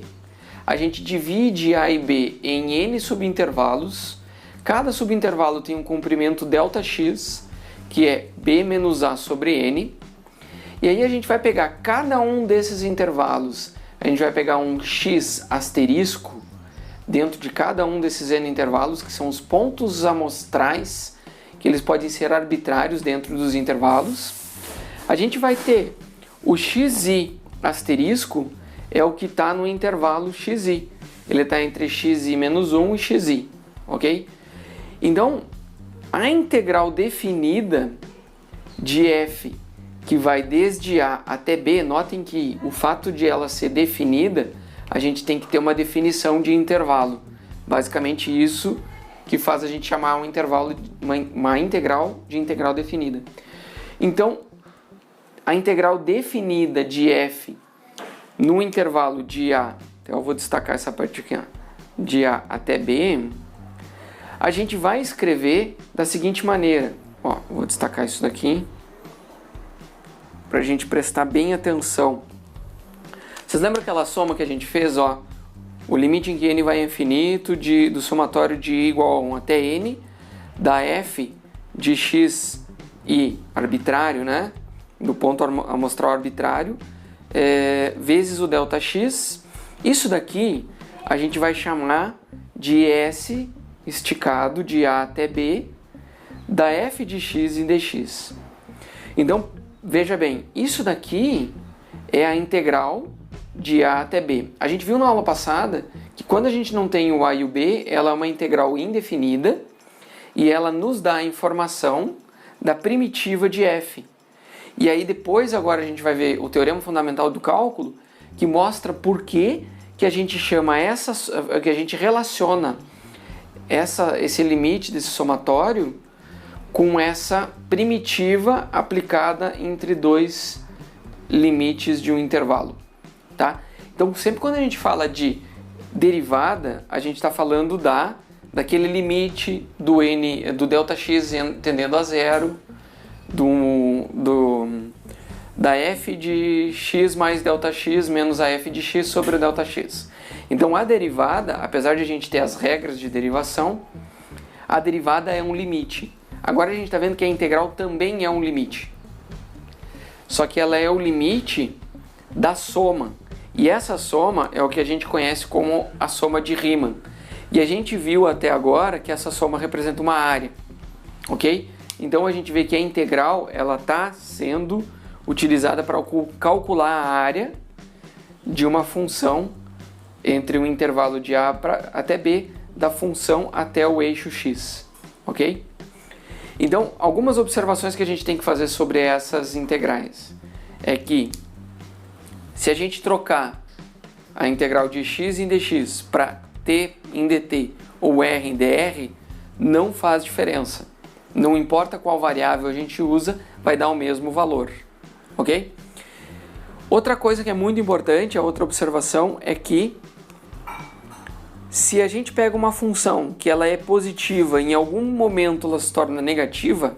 a gente divide a e b em n subintervalos. Cada subintervalo tem um comprimento ΔX, que é b menos a sobre n. E aí a gente vai pegar cada um desses intervalos, a gente vai pegar um x asterisco dentro de cada um desses n intervalos, que são os pontos amostrais, que eles podem ser arbitrários dentro dos intervalos. A gente vai ter o xi asterisco, é o que está no intervalo xi. Ele está entre xi menos 1 e xi, ok? Então, a integral definida de f, que vai desde a até b, notem que o fato de ela ser definida, a gente tem que ter uma definição de intervalo. Basicamente isso que faz a gente chamar um intervalo, uma integral de integral definida. Então, a integral definida de f no intervalo de a, então eu vou destacar essa parte aqui, ó, de a até b, a gente vai escrever da seguinte maneira. Ó, vou destacar isso daqui para a gente prestar bem atenção. Vocês lembram aquela soma que a gente fez, ó? O limite em que n vai a infinito do somatório de i igual a 1 até n, da f de x i arbitrário, né? Do ponto amostral arbitrário, vezes o ΔX. Isso daqui a gente vai chamar de S esticado de A até B da f de x em dx. Então, veja bem, isso daqui é a integral de A até B. A gente viu na aula passada que quando a gente não tem o A e o B, ela é uma integral indefinida e ela nos dá a informação da primitiva de f. E aí depois agora a gente vai ver o teorema fundamental do cálculo, que mostra por que a gente chama que a gente relaciona esse limite desse somatório com essa primitiva aplicada entre dois limites de um intervalo, tá? Então sempre quando a gente fala de derivada, a gente está falando daquele limite do ΔX tendendo a zero, da f de x mais ΔX menos a f de x sobre ΔX. Então a derivada, apesar de a gente ter as regras de derivação, a derivada é um limite. Agora a gente está vendo que a integral também é um limite. Só que ela é o limite da soma. E essa soma é o que a gente conhece como a soma de Riemann. E a gente viu até agora que essa soma representa uma área. Ok? Então a gente vê que a integral ela está sendo utilizada para calcular a área de uma função entre um intervalo de a até b da função até o eixo x, ok? Então, algumas observações que a gente tem que fazer sobre essas integrais é que se a gente trocar a integral de x em dx para t em dt ou r em dr, não faz diferença. Não importa qual variável a gente usa, vai dar o mesmo valor, ok? Outra coisa que é muito importante, a outra observação, é que se a gente pega uma função que ela é positiva e em algum momento ela se torna negativa,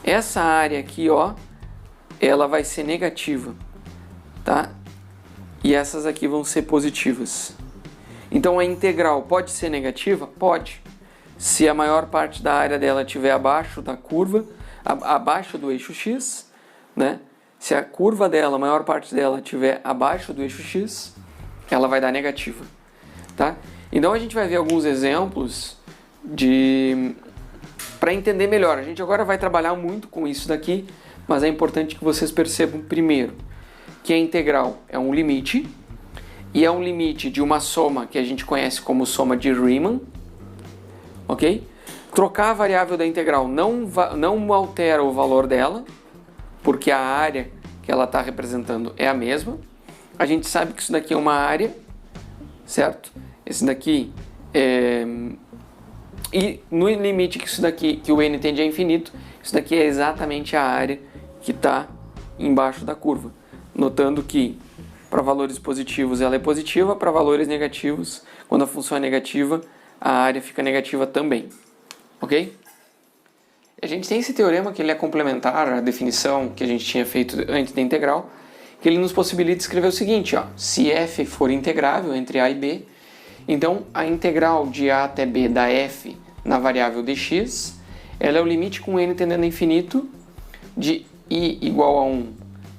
essa área aqui, ó, ela vai ser negativa, tá? E essas aqui vão ser positivas. Então a integral pode ser negativa? Pode. Se a maior parte da área dela estiver abaixo da curva, abaixo do eixo x, né? Se a curva dela, a maior parte dela estiver abaixo do eixo x, ela vai dar negativa, tá? Então a gente vai ver alguns exemplos para entender melhor. A gente agora vai trabalhar muito com isso daqui, mas é importante que vocês percebam primeiro que a integral é um limite, e é um limite de uma soma que a gente conhece como soma de Riemann, ok? Trocar a variável da integral não altera o valor dela, porque a área que ela está representando é a mesma. A gente sabe que isso daqui é uma área, certo? Esse daqui é... E no limite que isso daqui, que o n tende a infinito, isso daqui é exatamente a área que está embaixo da curva. Notando que para valores positivos ela é positiva, para valores negativos, quando a função é negativa, a área fica negativa também. Ok? A gente tem esse teorema que ele é complementar à definição que a gente tinha feito antes da integral, que ele nos possibilita escrever o seguinte, ó, se f for integrável entre a e b, então a integral de a até b da f na variável dx, ela é o limite com n tendendo a infinito de i igual a 1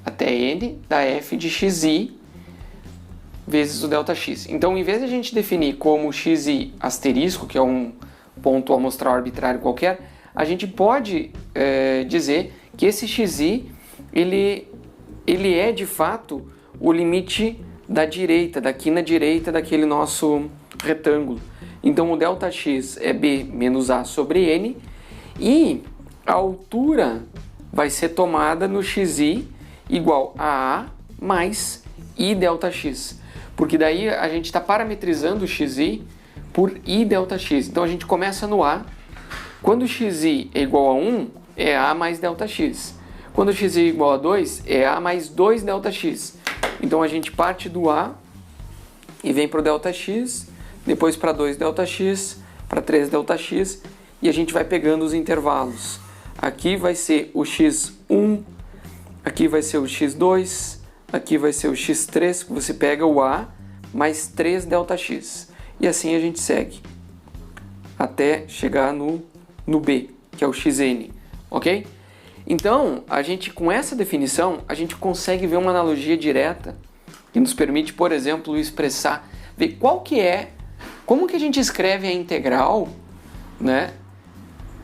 até n da f de xi vezes o ΔX. Então, em vez de a gente definir como xi asterisco, que é um ponto amostral arbitrário qualquer, a gente pode dizer que esse xi ele é de fato o limite da direita, da quina direita daquele nosso retângulo. Então o ΔX é b menos a sobre n e a altura vai ser tomada no xi igual a mais i ΔX. Porque daí a gente está parametrizando o xi por i ΔX. Então a gente começa no a. Quando xi é igual a 1, é a mais ΔX. Quando xi é igual a 2, é a mais 2 ΔX. Então a gente parte do a e vem para o ΔX, depois para 2 ΔX, para 3 ΔX, e a gente vai pegando os intervalos. Aqui vai ser o x1, aqui vai ser o x2, aqui vai ser o x3, que você pega o a mais 3 ΔX. E assim a gente segue até chegar no b, que é o xn, ok? Então, a gente, com essa definição, a gente consegue ver uma analogia direta que nos permite, por exemplo, expressar, ver como que a gente escreve a integral, né,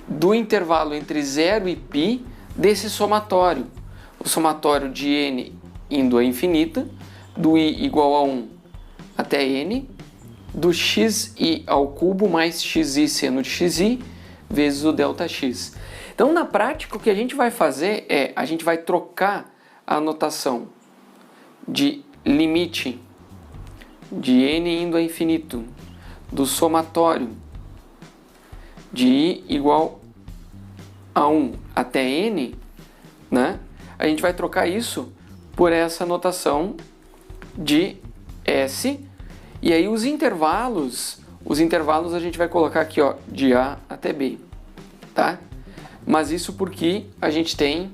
do intervalo entre 0 e π desse somatório. O somatório de n indo a infinita, do i igual a 1 até n, do xi ao cubo mais xi seno de xi vezes o ΔX. Então, na prática, o que a gente vai fazer é, a gente vai trocar a notação de limite de n indo a infinito do somatório de i igual a 1 até n, né? A gente vai trocar isso por essa notação de S, e aí os intervalos a gente vai colocar aqui, ó, de A até B, tá? Mas isso porque a gente tem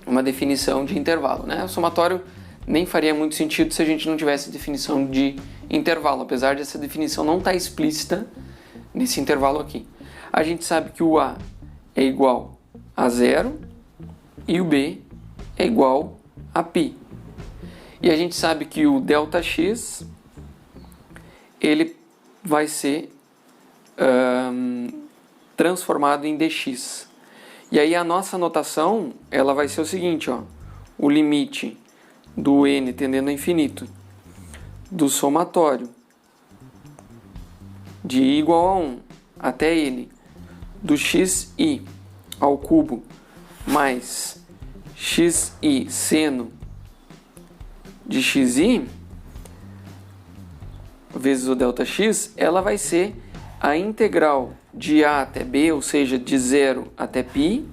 uma definição de intervalo, né? O somatório nem faria muito sentido se a gente não tivesse definição de intervalo, apesar dessa definição não estar explícita nesse intervalo aqui. A gente sabe que o A é igual a 0 e o B é igual a π. E a gente sabe que o ΔX ele vai ser transformado em dx. E aí a nossa notação ela vai ser o seguinte, ó, o limite do n tendendo a infinito do somatório de i igual a 1 até n do xi ao cubo mais xi seno de xi vezes o ΔX, ela vai ser a integral de a até b, ou seja, de 0 até π.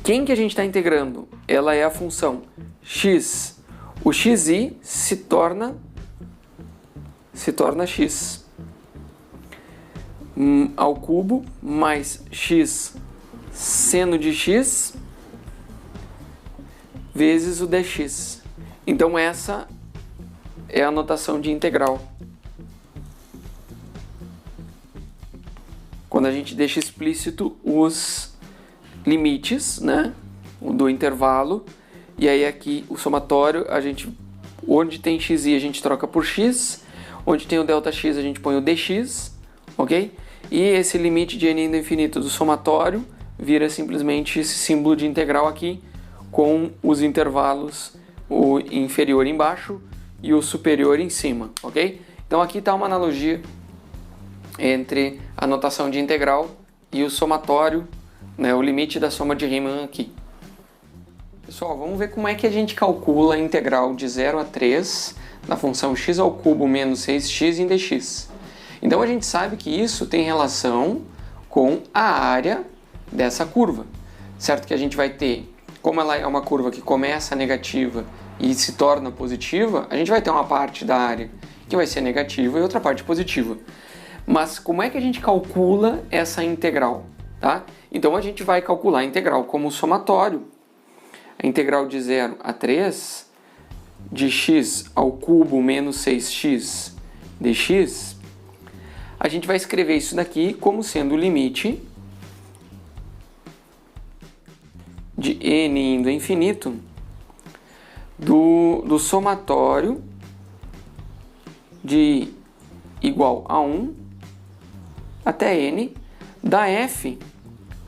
Quem que a gente está integrando? Ela é a função x. O xi se torna x ao cubo mais x seno de x vezes o dx. Então essa é a notação de integral. Quando a gente deixa explícito os limites, né, do intervalo, e aí aqui o somatório, onde tem xi a gente troca por x, onde tem o ΔX a gente põe o dx, ok? E esse limite de n indo ao infinito do somatório vira simplesmente esse símbolo de integral aqui, com os intervalos, o inferior embaixo e o superior em cima, ok? Então aqui está uma analogia entre a notação de integral e o somatório, né, o limite da soma de Riemann aqui. Pessoal, vamos ver como é que a gente calcula a integral de 0 a 3 da função x ao cubo menos 6x em dx. Então a gente sabe que isso tem relação com a área dessa curva, certo? Que a gente vai ter, como ela é uma curva que começa negativa e se torna positiva, a gente vai ter uma parte da área que vai ser negativa e outra parte positiva. Mas como é que a gente calcula essa integral? tá? Então a gente vai calcular a integral como somatório. A integral de 0 a 3 de x ao cubo menos 6x dx, a gente vai escrever isso daqui como sendo o limite de n indo a infinito do somatório de igual a 1 até n da f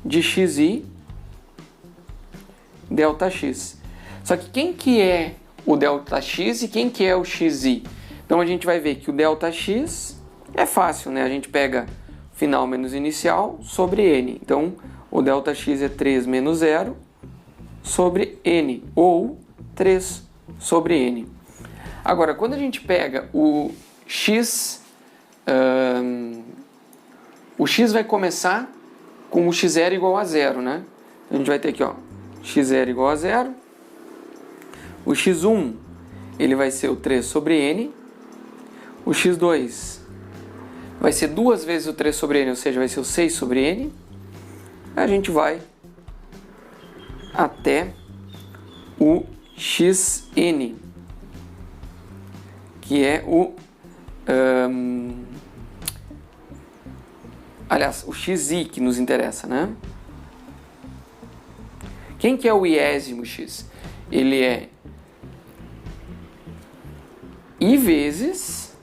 de xi delta x. Só que quem que é o delta x e quem que é o xi? Então a gente vai ver que o delta x é fácil, né? A gente pega final menos inicial sobre n. Então o delta x é 3 menos 0 sobre n, ou 3 sobre n. Agora, quando a gente pega o x vai começar com o x0 igual a 0, né? A gente vai ter aqui, ó, x0 igual a 0. O x1, ele vai ser o 3 sobre n. O x2 vai ser 2 vezes o 3 sobre n, ou seja, vai ser o 6 sobre n. A gente vai até o xn, que é o... aliás, o xi que nos interessa, né? Quem que é o iésimo x? Ele é i vezes,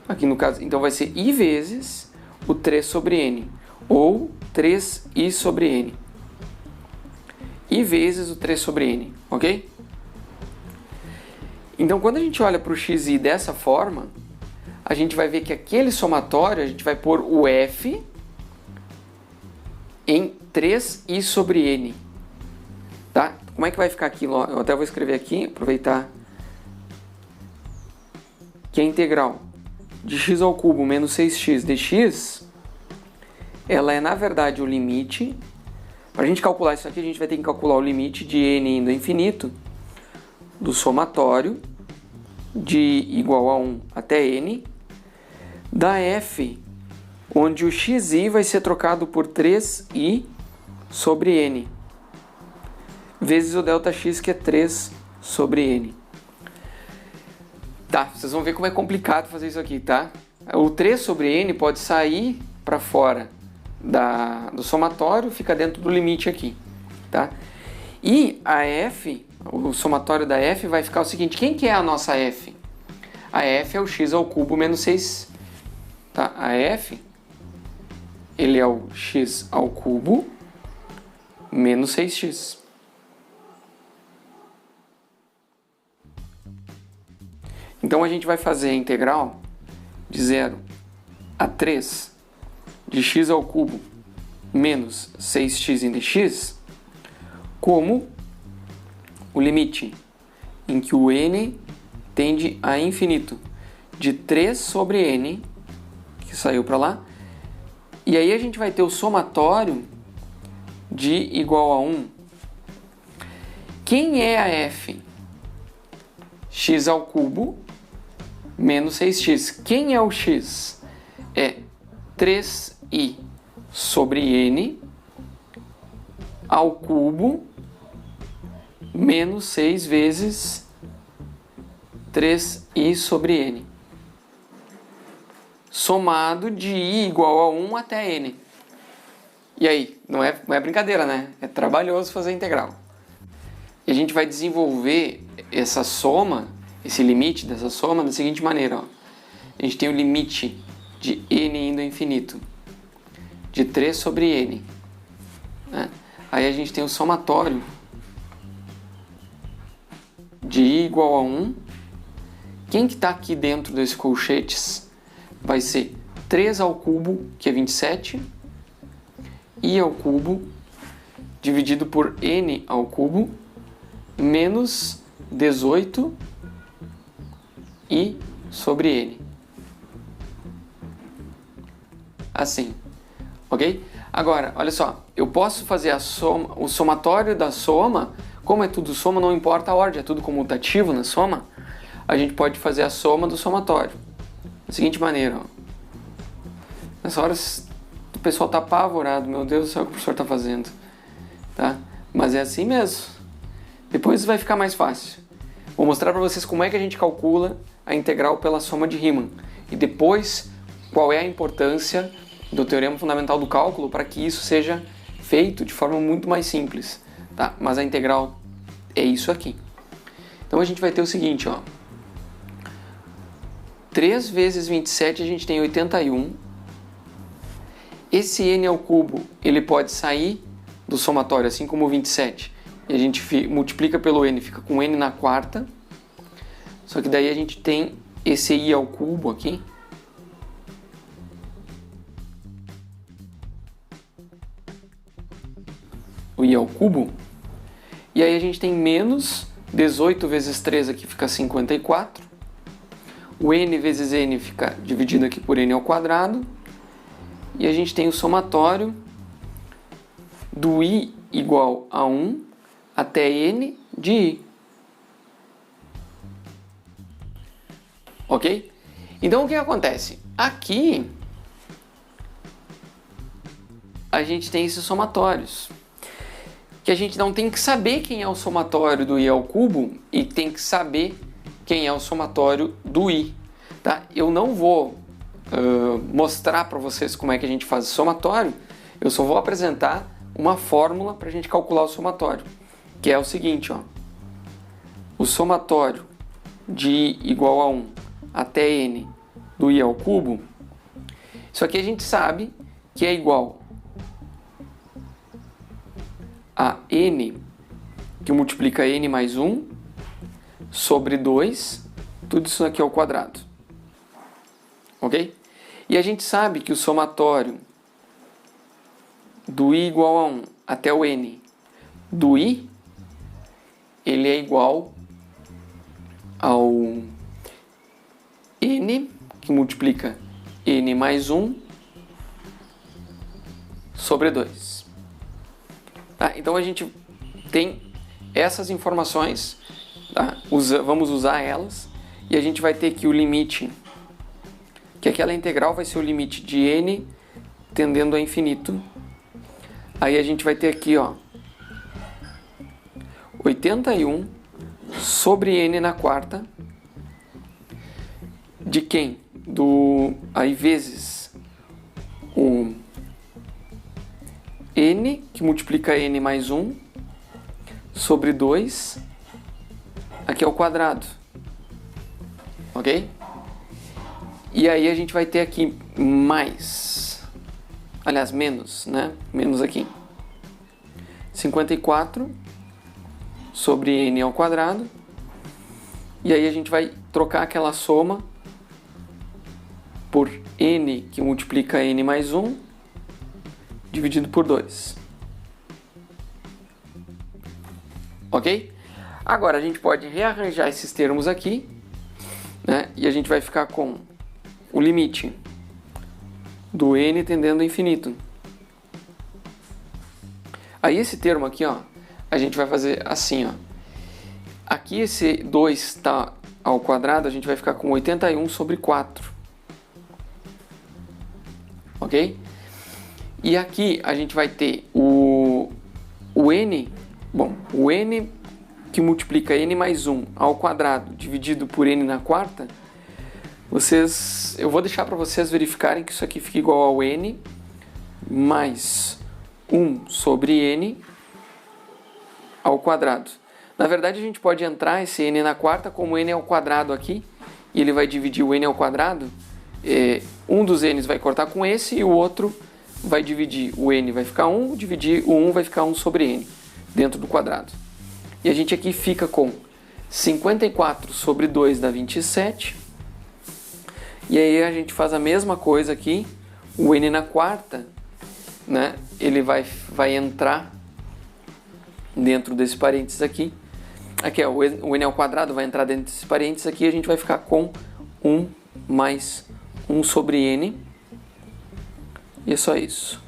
aqui no caso, então vai ser i vezes o 3 sobre n, ou 3i sobre n. I vezes o 3 sobre n, ok? Então, quando a gente olha para o xi dessa forma, a gente vai ver que aquele somatório, a gente vai pôr o f em 3i sobre n. Tá? Como é que vai ficar aqui? Eu até vou escrever aqui, aproveitar que a integral de x ao cubo menos 6x dx, ela é, na verdade, o limite. Para a gente calcular isso aqui, a gente vai ter que calcular o limite de n indo a infinito do somatório de igual a 1 até n da f, onde o xi vai ser trocado por 3i sobre n, vezes o delta x, que é 3 sobre n. Tá, vocês vão ver como é complicado fazer isso aqui, tá? O 3 sobre n pode sair para fora do somatório, fica dentro do limite aqui, tá? E a f, o somatório da f vai ficar o seguinte: quem que é a nossa f? A f é o x ao cubo menos 6, tá? A f, ele é o x ao cubo menos 6x. Então a gente vai fazer a integral de 0 a 3 de x ao cubo menos 6x em dx como o limite em que o n tende a infinito de 3 sobre n, que saiu para lá, e aí a gente vai ter o somatório de igual a 1. Quem é a f? X ao cubo menos 6x. Quem é o x? É 3i sobre n ao cubo menos 6 vezes 3i sobre n, somado de i igual a 1 até n. E aí, não é brincadeira, né? É trabalhoso fazer a integral. E a gente vai desenvolver essa soma, esse limite dessa soma, da seguinte maneira, ó. A gente tem o limite de n indo ao infinito de 3 sobre n, né? Aí a gente tem o somatório de i igual a 1. Quem que está aqui dentro desses colchetes vai ser 3 ao cubo, que é 27, i ao cubo dividido por n ao cubo menos 18 i sobre n. Assim, ok? Agora, olha só, eu posso fazer a soma, o somatório da soma, como é tudo soma, não importa a ordem, é tudo comutativo na soma, a gente pode fazer a soma do somatório da seguinte maneira, ó. Nessa hora, tu pessoal está apavorado. Meu Deus do céu, o que o professor está fazendo? Tá? Mas é assim mesmo. Depois vai ficar mais fácil. Vou mostrar para vocês como é que a gente calcula a integral pela soma de Riemann. E depois, qual é a importância do teorema fundamental do cálculo para que isso seja feito de forma muito mais simples. Tá? Mas a integral é isso aqui. Então a gente vai ter o seguinte, ó. 3 vezes 27 a gente tem 81. Esse n ao cubo, ele pode sair do somatório, assim como o 27. E a gente multiplica pelo n, fica com n na quarta. Só que daí a gente tem esse i ao cubo aqui. O i ao cubo. E aí a gente tem menos 18 vezes 3 aqui fica 54. O n vezes n fica dividido aqui por n ao quadrado. E a gente tem o somatório do i igual a 1 até n de i. Ok? Então o que acontece? Aqui a gente tem esses somatórios. Que a gente não tem que saber quem é o somatório do i ao cubo e tem que saber quem é o somatório do i. Tá? Eu não vou mostrar para vocês como é que a gente faz o somatório, eu só vou apresentar uma fórmula para a gente calcular o somatório, que é o seguinte, ó. O somatório de i igual a 1 até n do i ao cubo, isso aqui a gente sabe que é igual a n, que multiplica n mais 1, sobre 2, tudo isso aqui ao quadrado. Ok? E a gente sabe que o somatório do i igual a 1 até o n do i, ele é igual ao n, que multiplica n mais 1, sobre 2. Tá? Então a gente tem essas informações, tá? Vamos usar elas, e a gente vai ter que o limite, que aquela integral vai ser o limite de n tendendo a infinito. Aí a gente vai ter aqui, ó, 81 sobre n na quarta, de quem? Aí vezes o n, que multiplica n mais 1, sobre 2, aqui ao quadrado. Ok? E aí a gente vai ter aqui mais, aliás, menos, né? Menos aqui. 54 sobre n ao quadrado. E aí a gente vai trocar aquela soma por n, que multiplica n mais 1, dividido por 2. Ok? Agora a gente pode rearranjar esses termos aqui, né? E a gente vai ficar com o limite do n tendendo a infinito. Aí esse termo aqui, ó, a gente vai fazer assim, ó. Aqui esse 2 está ao quadrado, a gente vai ficar com 81 sobre 4. Ok? E aqui a gente vai ter o n, bom, o n que multiplica n mais 1 ao quadrado dividido por n na quarta. Eu vou deixar para vocês verificarem que isso aqui fica igual ao n mais 1 sobre n ao quadrado. Na verdade, a gente pode entrar esse n na quarta como n ao quadrado aqui, e ele vai dividir o n ao quadrado. Um dos n's vai cortar com esse e o outro vai dividir o n, vai ficar 1, dividir o 1 vai ficar 1 sobre n, dentro do quadrado. E a gente aqui fica com 54 sobre 2 dá 27. E aí a gente faz a mesma coisa aqui, o n na quarta, né? Ele vai entrar dentro desse parênteses aqui. Aqui, ó, o n ao quadrado vai entrar dentro desses parênteses aqui, e a gente vai ficar com 1 mais 1 sobre n. E é só isso.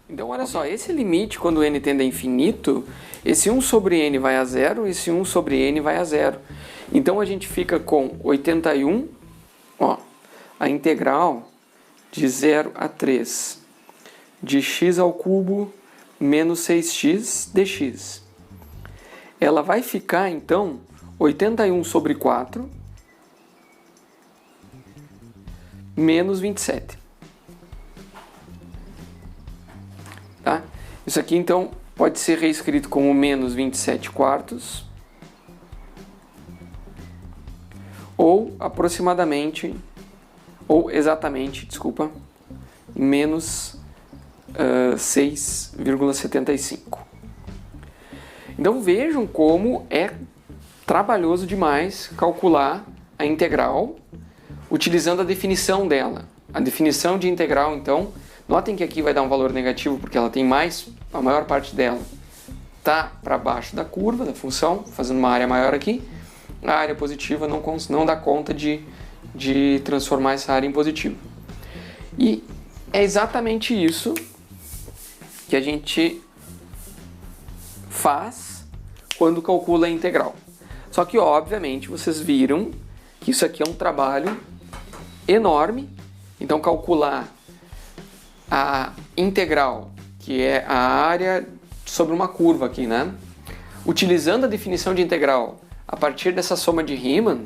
Então, olha só, esse limite, quando n tende a infinito, esse 1 sobre n vai a zero, esse 1 sobre n vai a zero. Então, a gente fica com 81, ó, a integral de 0 a 3 de x ao cubo menos 6x dx. Ela vai ficar, então, 81 sobre 4 menos 27. Tá? Isso aqui, então, pode ser reescrito como menos 27 quartos ou aproximadamente, ou exatamente, desculpa, menos 6,75. Então vejam como é trabalhoso demais calcular a integral utilizando a definição dela. A definição de integral, então, notem que aqui vai dar um valor negativo porque ela tem mais, a maior parte dela está para baixo da curva, da função, fazendo uma área maior aqui. A área positiva não dá conta de transformar essa área em positivo. E é exatamente isso que a gente faz quando calcula a integral. Só que, obviamente, vocês viram que isso aqui é um trabalho enorme. Então, calcular a integral, que é a área sobre uma curva aqui, né? Utilizando a definição de integral a partir dessa soma de Riemann,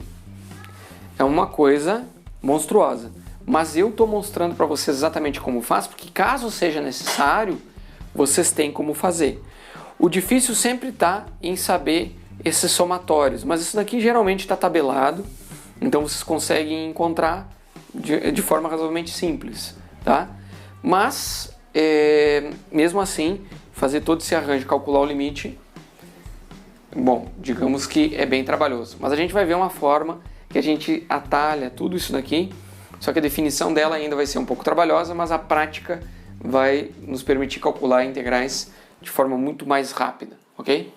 é uma coisa monstruosa. Mas eu estou mostrando para vocês exatamente como faz, porque caso seja necessário, vocês têm como fazer. O difícil sempre está em saber esses somatórios, mas isso daqui geralmente está tabelado, então vocês conseguem encontrar de forma razoavelmente simples, tá? Mas, mesmo assim, fazer todo esse arranjo, calcular o limite, bom, digamos que é bem trabalhoso. Mas a gente vai ver uma forma que a gente atalha tudo isso daqui, só que a definição dela ainda vai ser um pouco trabalhosa, mas a prática vai nos permitir calcular integrais de forma muito mais rápida, ok?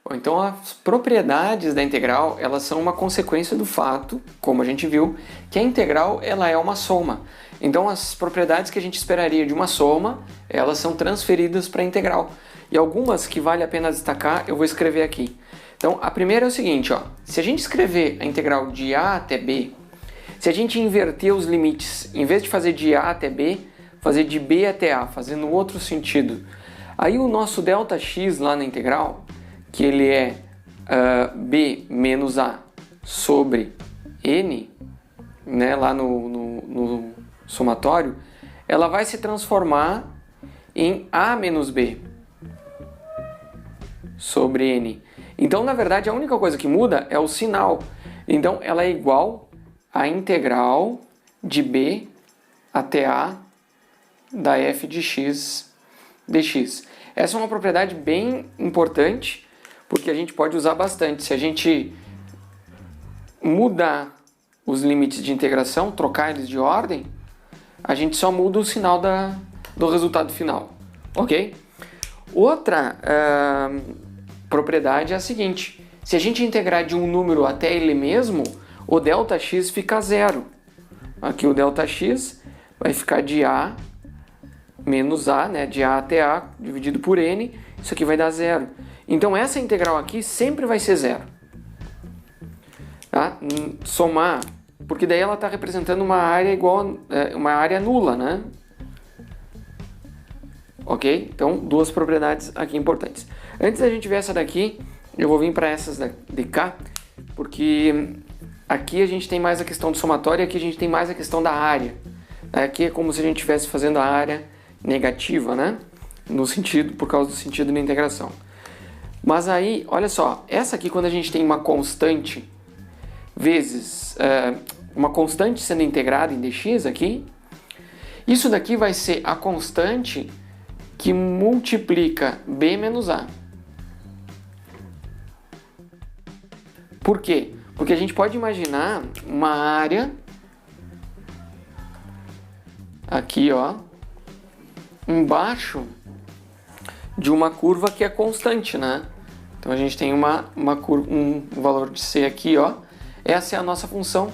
Bom, então as propriedades da integral, elas são uma consequência do fato, como a gente viu, que a integral ela é uma soma. Então as propriedades que a gente esperaria de uma soma, elas são transferidas para a integral. E algumas que vale a pena destacar, eu vou escrever aqui. Então a primeira é o seguinte, ó, se a gente escrever a integral de a até b, se a gente inverter os limites, em vez de fazer de a até b, fazer de b até a, fazendo outro sentido, aí o nosso ΔX lá na integral, que ele é b menos a sobre n, né, lá no somatório, ela vai se transformar em a menos b sobre n. Então, na verdade, a única coisa que muda é o sinal. Então, ela é igual a integral de b até a da f de x dx. Essa é uma propriedade bem importante, porque a gente pode usar bastante. Se a gente mudar os limites de integração, trocar eles de ordem, a gente só muda o sinal do resultado final, ok? Outra propriedade é a seguinte: se a gente integrar de um número até ele mesmo, o ΔX fica zero. Aqui o ΔX vai ficar de a menos a, né, de a até a, dividido por n, isso aqui vai dar zero. Então essa integral aqui sempre vai ser zero. Tá? Somar, porque daí ela está representando uma área igual, uma área nula, né? Ok? Então, duas propriedades aqui importantes. Antes da gente ver essa daqui, eu vou vir para essas de cá, porque aqui a gente tem mais a questão do somatório e aqui a gente tem mais a questão da área. Aqui é como se a gente estivesse fazendo a área negativa, né? No sentido, por causa do sentido da integração. Mas aí, olha só, essa aqui quando a gente tem uma constante vezes, uma constante sendo integrada em dx aqui, isso daqui vai ser a constante que multiplica b menos a. Por quê? Porque a gente pode imaginar uma área aqui, ó, embaixo de uma curva que é constante, né? Então a gente tem um valor de c aqui, ó. Essa é a nossa função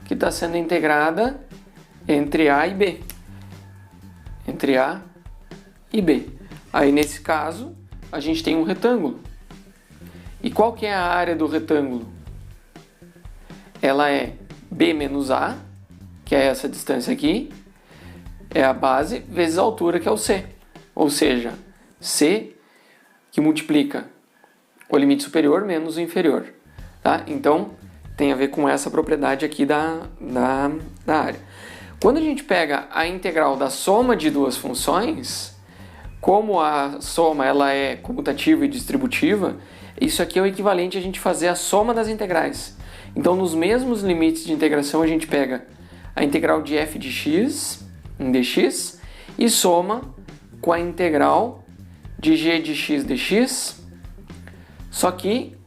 que está sendo integrada entre a e b. Entre a e b. Aí nesse caso a gente tem um retângulo. E qual que é a área do retângulo? Ela é b menos a, que é essa distância aqui, É a base vezes a altura, que é o c. Ou seja, c que multiplica o limite superior menos o inferior. Tá? Então, tem a ver com essa propriedade aqui da área. Quando a gente pega a integral da soma de duas funções, como a soma ela é comutativa e distributiva, isso aqui é o equivalente a gente fazer a soma das integrais. Então, nos mesmos limites de integração, a gente pega a integral de f de x em dx e soma com a integral de g de x dx, só que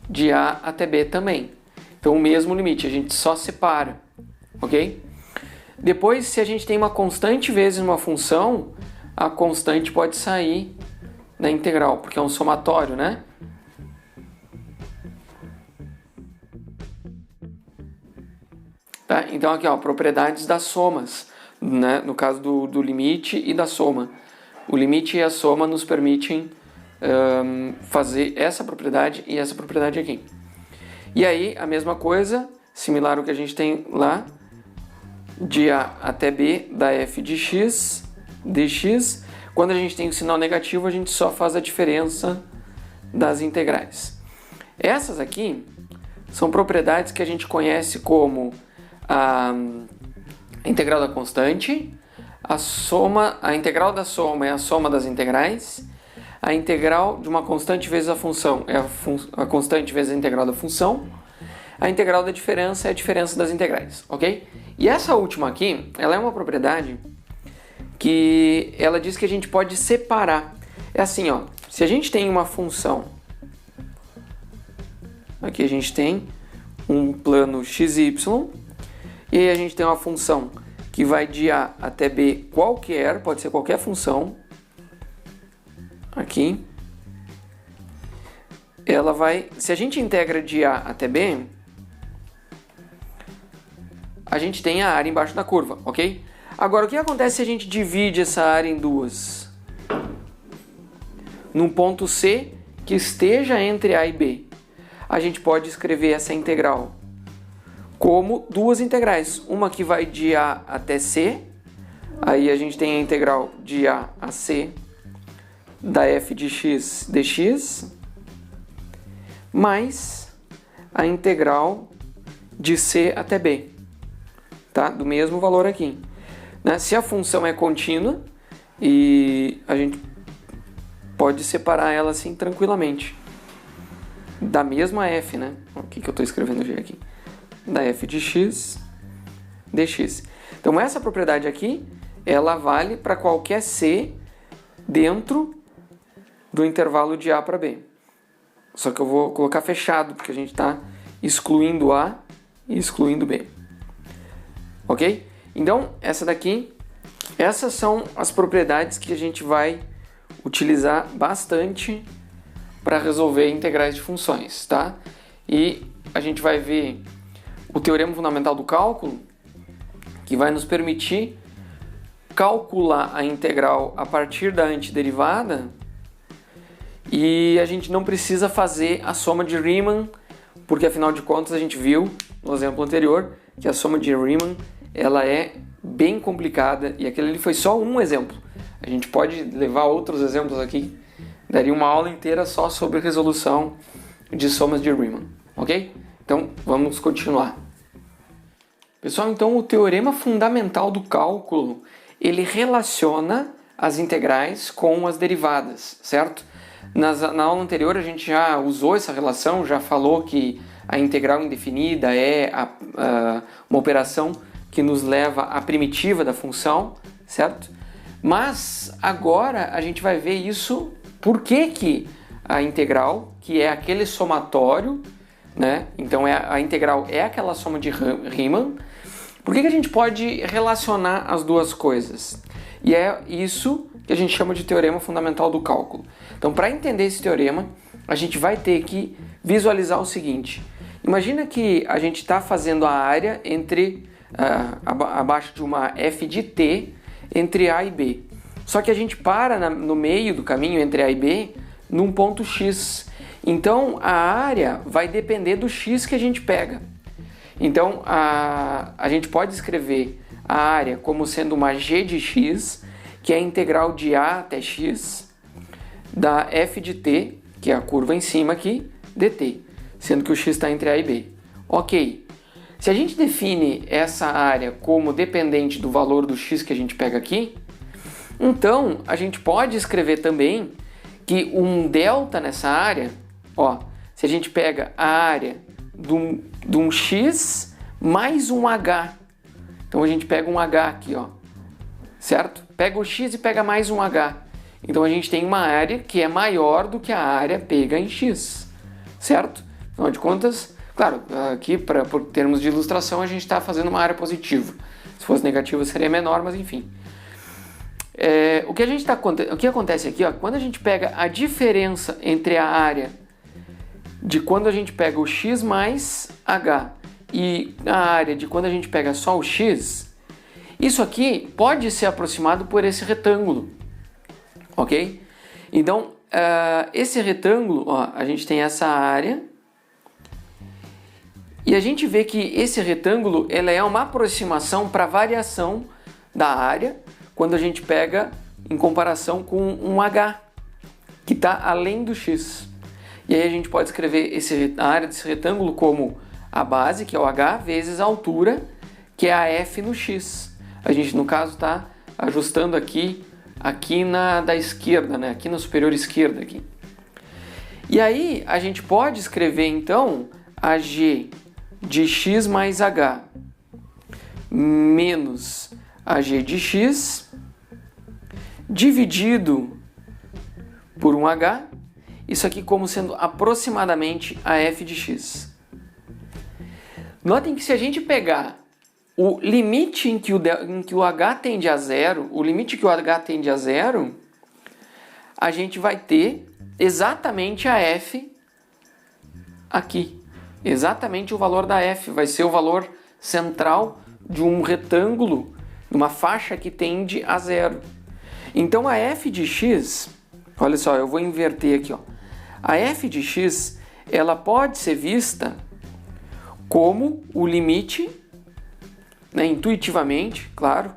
de a até b também. Então, o mesmo limite, a gente só separa, ok? Depois, se a gente tem uma constante vezes uma função, a constante pode sair da integral, porque é um somatório, né? Tá? Então, aqui, ó, propriedades das somas, né? No caso do limite e da soma. O limite e a soma nos permitem fazer essa propriedade e essa propriedade aqui. E aí, a mesma coisa, similar ao que a gente tem lá, de a até b da f de x dx. Quando a gente tem o sinal negativo, a gente só faz a diferença das integrais. Essas aqui são propriedades que a gente conhece como a integral da constante, a integral da soma é a soma das integrais, a integral de uma constante vezes a função é a constante vezes a integral da função, a integral da diferença é a diferença das integrais, ok? E essa última aqui, ela é uma propriedade que ela diz que a gente pode separar. É assim, ó, se a gente tem uma função, aqui a gente tem um plano xy, e aí a gente tem uma função que vai de a até b qualquer, pode ser qualquer função, aqui, ela vai, se a gente integra de a até b, a gente tem a área embaixo da curva, ok? Agora, o que acontece se a gente divide essa área em duas? Num ponto C que esteja entre A e B, a gente pode escrever essa integral como duas integrais. Uma que vai de A até C, aí a gente tem a integral de A a C da f de x dx, mais a integral de C até B, tá? Do mesmo valor aqui. Né? Se a função é contínua, e a gente pode separar ela assim tranquilamente. Da mesma f, né? O que eu estou escrevendo G aqui? Da f de x dx. Então essa propriedade aqui, ela vale para qualquer C dentro do intervalo de A para B. Só que eu vou colocar fechado, porque a gente está excluindo A e excluindo B. Ok? Então, essas são as propriedades que a gente vai utilizar bastante para resolver integrais de funções, tá? E a gente vai ver o teorema fundamental do cálculo, que vai nos permitir calcular a integral a partir da antiderivada, e a gente não precisa fazer a soma de Riemann, porque afinal de contas a gente viu no exemplo anterior que a soma de Riemann ela é bem complicada, e aquele ali foi só um exemplo. A gente pode levar outros exemplos aqui, daria uma aula inteira só sobre resolução de somas de Riemann, ok? Então vamos continuar. Pessoal, então o teorema fundamental do cálculo, ele relaciona as integrais com as derivadas, certo? Na aula anterior a gente já usou essa relação, já falou que a integral indefinida é uma operação que nos leva à primitiva da função, certo? Mas agora a gente vai ver isso, por que a integral, que é aquele somatório, né? Então a integral é aquela soma de Riemann, por que a gente pode relacionar as duas coisas? E é isso que a gente chama de teorema fundamental do cálculo. Então, para entender esse teorema, a gente vai ter que visualizar o seguinte. Imagina que a gente está fazendo a área entre abaixo de uma f de t entre A e B. Só que a gente para no meio do caminho entre A e B num ponto X. Então, a área vai depender do X que a gente pega. Então, a gente pode escrever a área como sendo uma g de x, que é a integral de a até x, da f de t, que é a curva em cima aqui, dt, sendo que o x está entre a e b. Ok. Se a gente define essa área como dependente do valor do x que a gente pega aqui, então a gente pode escrever também que um delta nessa área, ó, se a gente pega a área de um x mais um h, então a gente pega um h aqui, ó, certo? Pega o x e pega mais um h. Então a gente tem uma área que é maior do que a área pega em x, certo? Afinal de contas, claro, aqui por termos de ilustração a gente está fazendo uma área positiva. Se fosse negativa seria menor, mas enfim. O que acontece aqui, ó, quando a gente pega a diferença entre a área de quando a gente pega o x mais h e a área de quando a gente pega só o x, isso aqui pode ser aproximado por esse retângulo, ok? Então, esse retângulo, ó, a gente tem essa área e a gente vê que esse retângulo ela é uma aproximação para a variação da área quando a gente pega em comparação com um h que está além do x. E aí a gente pode escrever a área desse retângulo como a base, que é o h, vezes a altura, que é a f no x. A gente, no caso, está ajustando aqui da esquerda, né? Aqui na superior esquerda. Aqui. E aí a gente pode escrever, então, a g de x mais h menos a g de x dividido por um h, isso aqui como sendo aproximadamente a f de x. Notem que se a gente pegar o limite em que o h tende a zero, a gente vai ter exatamente a f aqui. Exatamente o valor da f, vai ser o valor central de um retângulo, uma faixa que tende a zero. Então a f de x, olha só, eu vou inverter aqui, ó. A f de x, ela pode ser vista como o limite, né, intuitivamente, claro,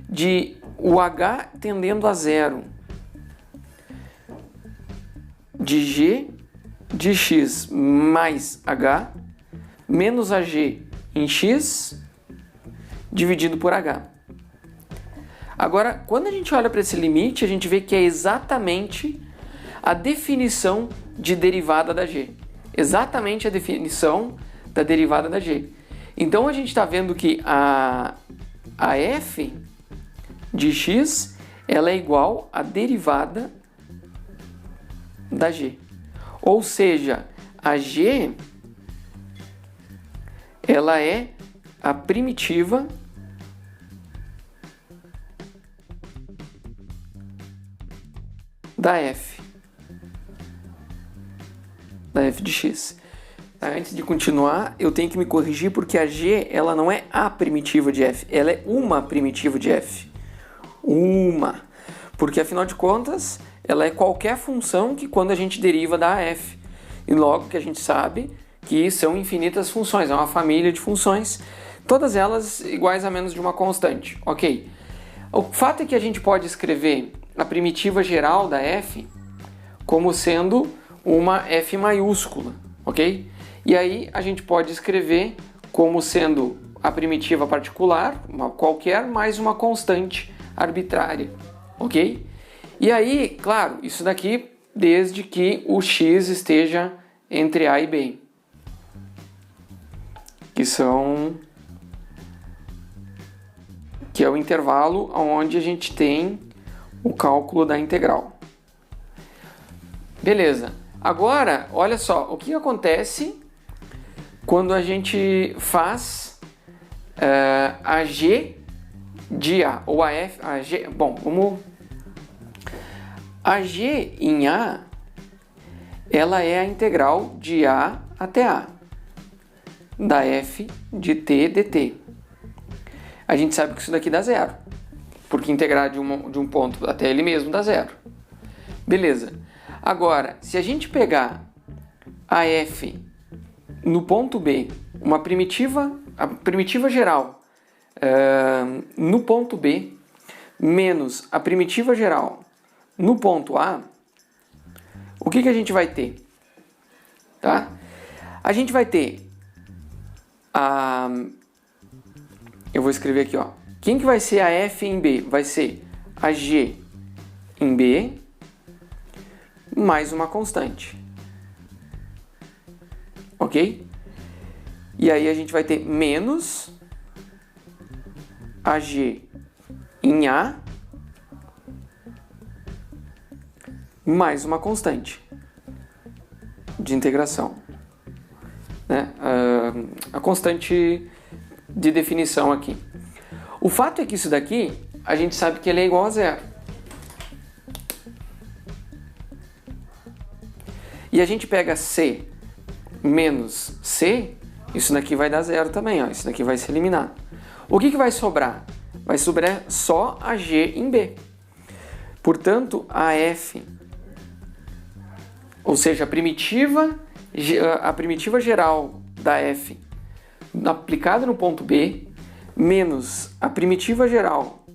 de o h tendendo a zero, de g de x mais h menos a g em x dividido por h. Agora, quando a gente olha para esse limite, a gente vê que é exatamente a definição de derivada da g. Exatamente a definição da derivada da g. Então a gente está vendo que a f de x ela é igual à derivada da g. Ou seja, a g ela é a primitiva da f de x. Antes de continuar, eu tenho que me corrigir porque a g ela não é a primitiva de f, ela é uma primitiva de f. Uma. Porque afinal de contas, ela é qualquer função que quando a gente deriva da f. E logo que a gente sabe que são infinitas funções, é uma família de funções, todas elas iguais a menos de uma constante, ok? O fato é que a gente pode escrever a primitiva geral da f como sendo uma f maiúscula, ok? E aí a gente pode escrever como sendo a primitiva particular, uma qualquer, mais uma constante arbitrária, ok? E aí, claro, isso daqui desde que o x esteja entre a e b, que é o intervalo onde a gente tem o cálculo da integral. Beleza. Agora, olha só, o que acontece quando a gente faz a g de a, ou a f, a g, bom, a g em a, ela é a integral de a até a, da f de t dt. A gente sabe que isso daqui dá zero, porque integrar de um ponto até ele mesmo dá zero. Beleza. Agora, se a gente pegar a f no ponto B, uma primitiva a primitiva geral no ponto B menos a primitiva geral no ponto A, o que a gente vai ter? Tá? A gente vai ter eu vou escrever aqui, ó. Quem que vai ser a F em B? Vai ser a G em B mais uma constante. Ok? E aí a gente vai ter menos a G em A mais uma constante de integração, né? A constante de definição aqui. O fato é que isso daqui, a gente sabe que ele é igual a zero. E a gente pega C menos C, isso daqui vai dar zero também, ó. Isso daqui vai se eliminar. O que vai sobrar? Vai sobrar só a G em B. Portanto, a F, ou seja, a primitiva geral da F aplicada no ponto B, menos a primitiva geral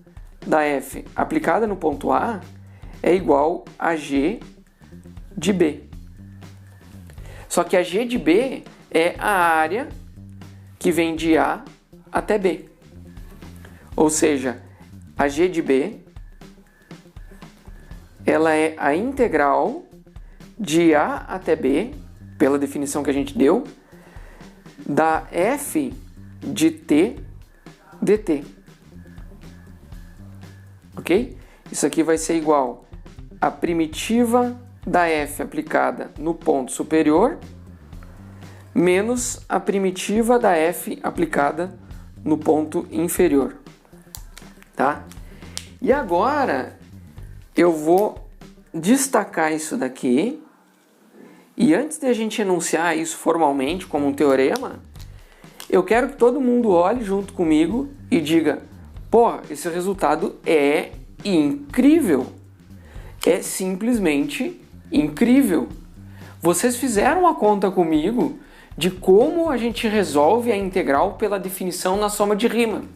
da F aplicada no ponto A, é igual a G de B. Só que a G de B é a área que vem de A até B. Ou seja, a G de B, ela é a integral de A até B, pela definição que a gente deu, da F de T dt. Ok? Isso aqui vai ser igual a primitiva da F aplicada no ponto superior menos a primitiva da F aplicada no ponto inferior. Tá? E agora eu vou destacar isso daqui, e antes de a gente enunciar isso formalmente como um teorema, eu quero que todo mundo olhe junto comigo e diga: pô, esse resultado é incrível, é simplesmente incrível. Vocês fizeram a conta comigo de como a gente resolve a integral pela definição na soma de Riemann.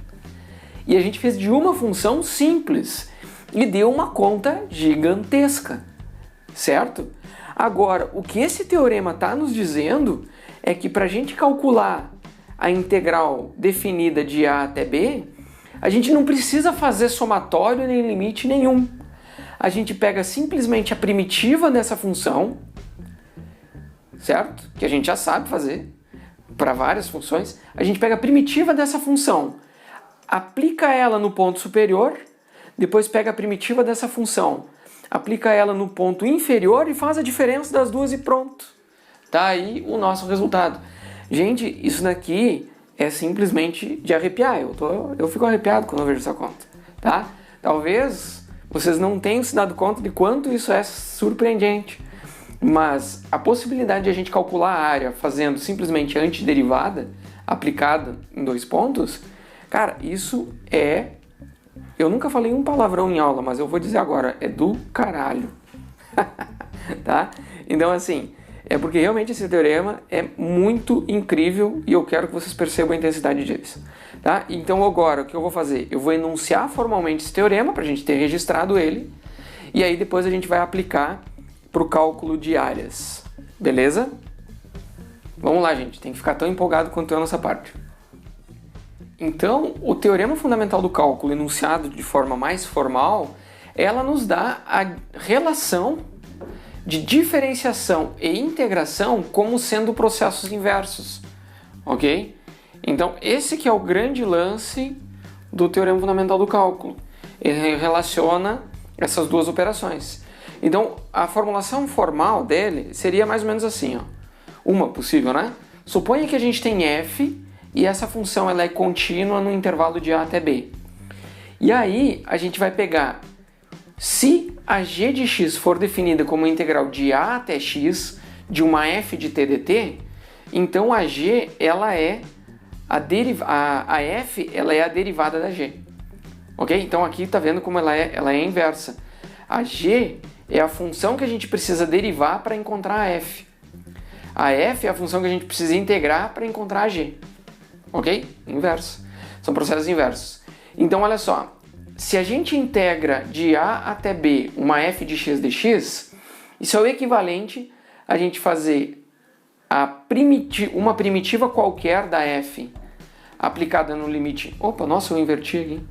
E a gente fez de uma função simples e deu uma conta gigantesca, certo? Agora, o que esse teorema está nos dizendo é que para a gente calcular a integral definida de A até B, a gente não precisa fazer somatório nem limite nenhum. A gente pega simplesmente a primitiva dessa função, certo? Que a gente já sabe fazer para várias funções. A gente pega a primitiva dessa função, aplica ela no ponto superior, depois pega a primitiva dessa função, aplica ela no ponto inferior e faz a diferença das duas e pronto. Tá aí o nosso resultado. Gente, isso daqui é simplesmente de arrepiar. Eu fico arrepiado quando eu vejo essa conta, tá? Talvez vocês não tenham se dado conta de quanto isso é surpreendente, mas a possibilidade de a gente calcular a área fazendo simplesmente antiderivada aplicada em dois pontos, cara, isso é... Eu nunca falei um palavrão em aula, mas eu vou dizer agora, é do caralho. Tá? Então, assim, é porque realmente esse teorema é muito incrível e eu quero que vocês percebam a intensidade disso. Tá? Então, agora, o que eu vou fazer? Eu vou enunciar formalmente esse teorema, para a gente ter registrado ele, e aí depois a gente vai aplicar para o cálculo de áreas. Beleza? Vamos lá, gente. Tem que ficar tão empolgado quanto eu nessa parte. Então, o teorema fundamental do cálculo, enunciado de forma mais formal, ela nos dá a relação de diferenciação e integração como sendo processos inversos, ok? Então, esse que é o grande lance do teorema fundamental do cálculo. Ele relaciona essas duas operações. Então, a formulação formal dele seria mais ou menos assim, ó. Uma possível, né? Suponha que a gente tem f e essa função ela é contínua no intervalo de A até B. E aí a gente vai pegar, se a g de x for definida como integral de A até x de uma f de t dt, então a g ela é a f ela é a derivada da g. Ok? Então aqui está vendo como ela é inversa. A g é a função que a gente precisa derivar para encontrar a f. A f é a função que a gente precisa integrar para encontrar a g. ok? Inverso. São processos inversos. Então, olha só, se a gente integra de A até B uma f de x dx, isso é o equivalente a gente fazer uma primitiva qualquer da f aplicada no limite... Opa, nossa, eu inverti aqui.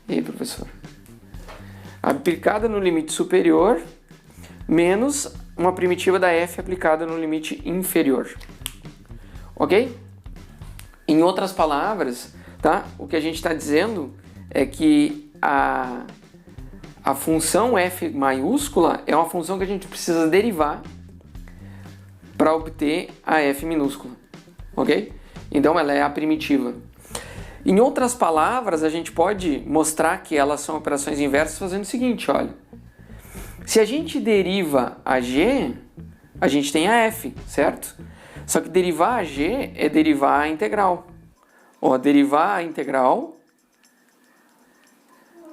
E aí, professor? Aplicada no limite superior menos uma primitiva da f aplicada no limite inferior. Ok? Em outras palavras, tá? O que a gente está dizendo é que a função f maiúscula é uma função que a gente precisa derivar para obter a f minúscula. Ok? Então ela é a primitiva. Em outras palavras, a gente pode mostrar que elas são operações inversas fazendo o seguinte, olha. Se a gente deriva a g, a gente tem a f, certo? Só que derivar a g é derivar a integral. Ó, derivar a integral,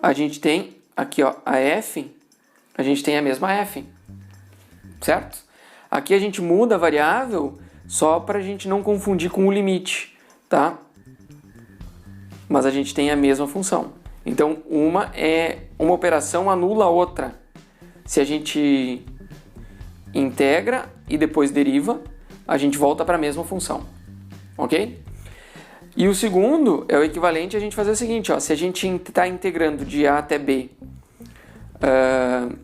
a gente tem aqui, ó, a f, a gente tem a mesma f, certo? Aqui a gente muda a variável só para a gente não confundir com o limite, tá? Mas a gente tem a mesma função. Então, uma operação anula a outra. Se a gente integra e depois deriva, a gente volta para a mesma função, ok? E o segundo é o equivalente a gente fazer o seguinte, ó, se a gente está integrando de A até B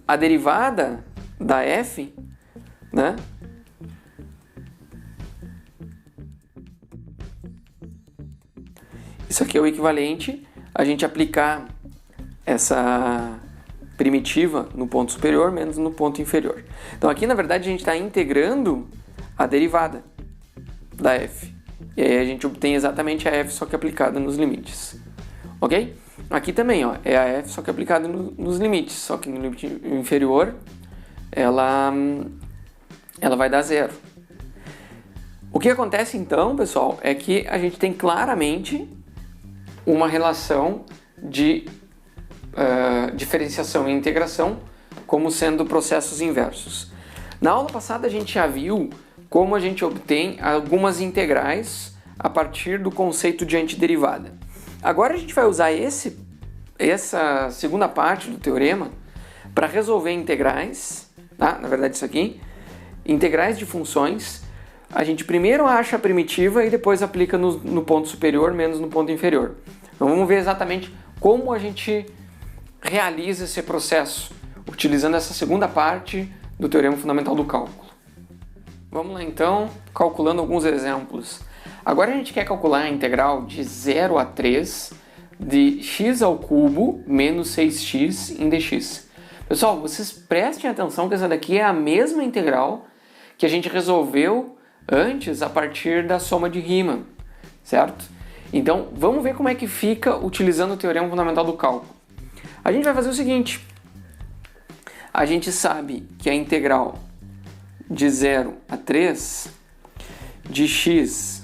a derivada da f, né? Isso aqui é o equivalente a gente aplicar essa primitiva no ponto superior menos no ponto inferior. Então aqui na verdade a gente está integrando a derivada da f. E aí a gente obtém exatamente a f só que aplicada nos limites. Ok? Aqui também, ó, é a f só que aplicada nos limites, só que no limite inferior ela vai dar zero. O que acontece então, pessoal, é que a gente tem claramente uma relação de diferenciação e integração como sendo processos inversos. Na aula passada a gente já viu como a gente obtém algumas integrais a partir do conceito de antiderivada. Agora a gente vai usar essa segunda parte do teorema para resolver integrais, tá? Na verdade isso aqui, integrais de funções. A gente primeiro acha a primitiva e depois aplica no ponto superior menos no ponto inferior. Então vamos ver exatamente como a gente realiza esse processo, utilizando essa segunda parte do teorema fundamental do cálculo. Vamos lá então, calculando alguns exemplos. Agora a gente quer calcular a integral de 0 a 3 de x ao cubo menos 6x em dx. Pessoal, vocês prestem atenção que essa daqui é a mesma integral que a gente resolveu antes a partir da soma de Riemann, certo? Então, vamos ver como é que fica utilizando o teorema fundamental do cálculo. A gente vai fazer o seguinte. A gente sabe que a integral de 0 a 3 de x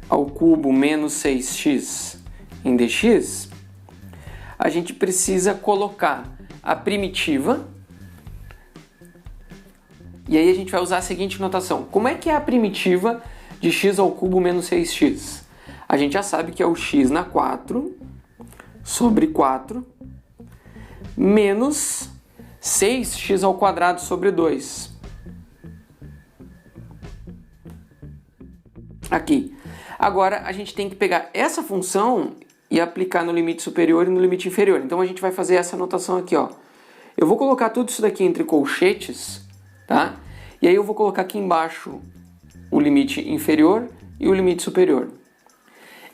ao cubo menos 6x em dx, a gente precisa colocar a primitiva e aí a gente vai usar a seguinte notação. Como é que é a primitiva de x ao cubo menos 6x? A gente já sabe que é o x na 4 sobre 4 menos 6x ao quadrado sobre 2. Aqui. Agora a gente tem que pegar essa função e aplicar no limite superior e no limite inferior. Então a gente vai fazer essa notação aqui, ó. Eu vou colocar tudo isso daqui entre colchetes, tá? E aí eu vou colocar aqui embaixo o limite inferior e o limite superior.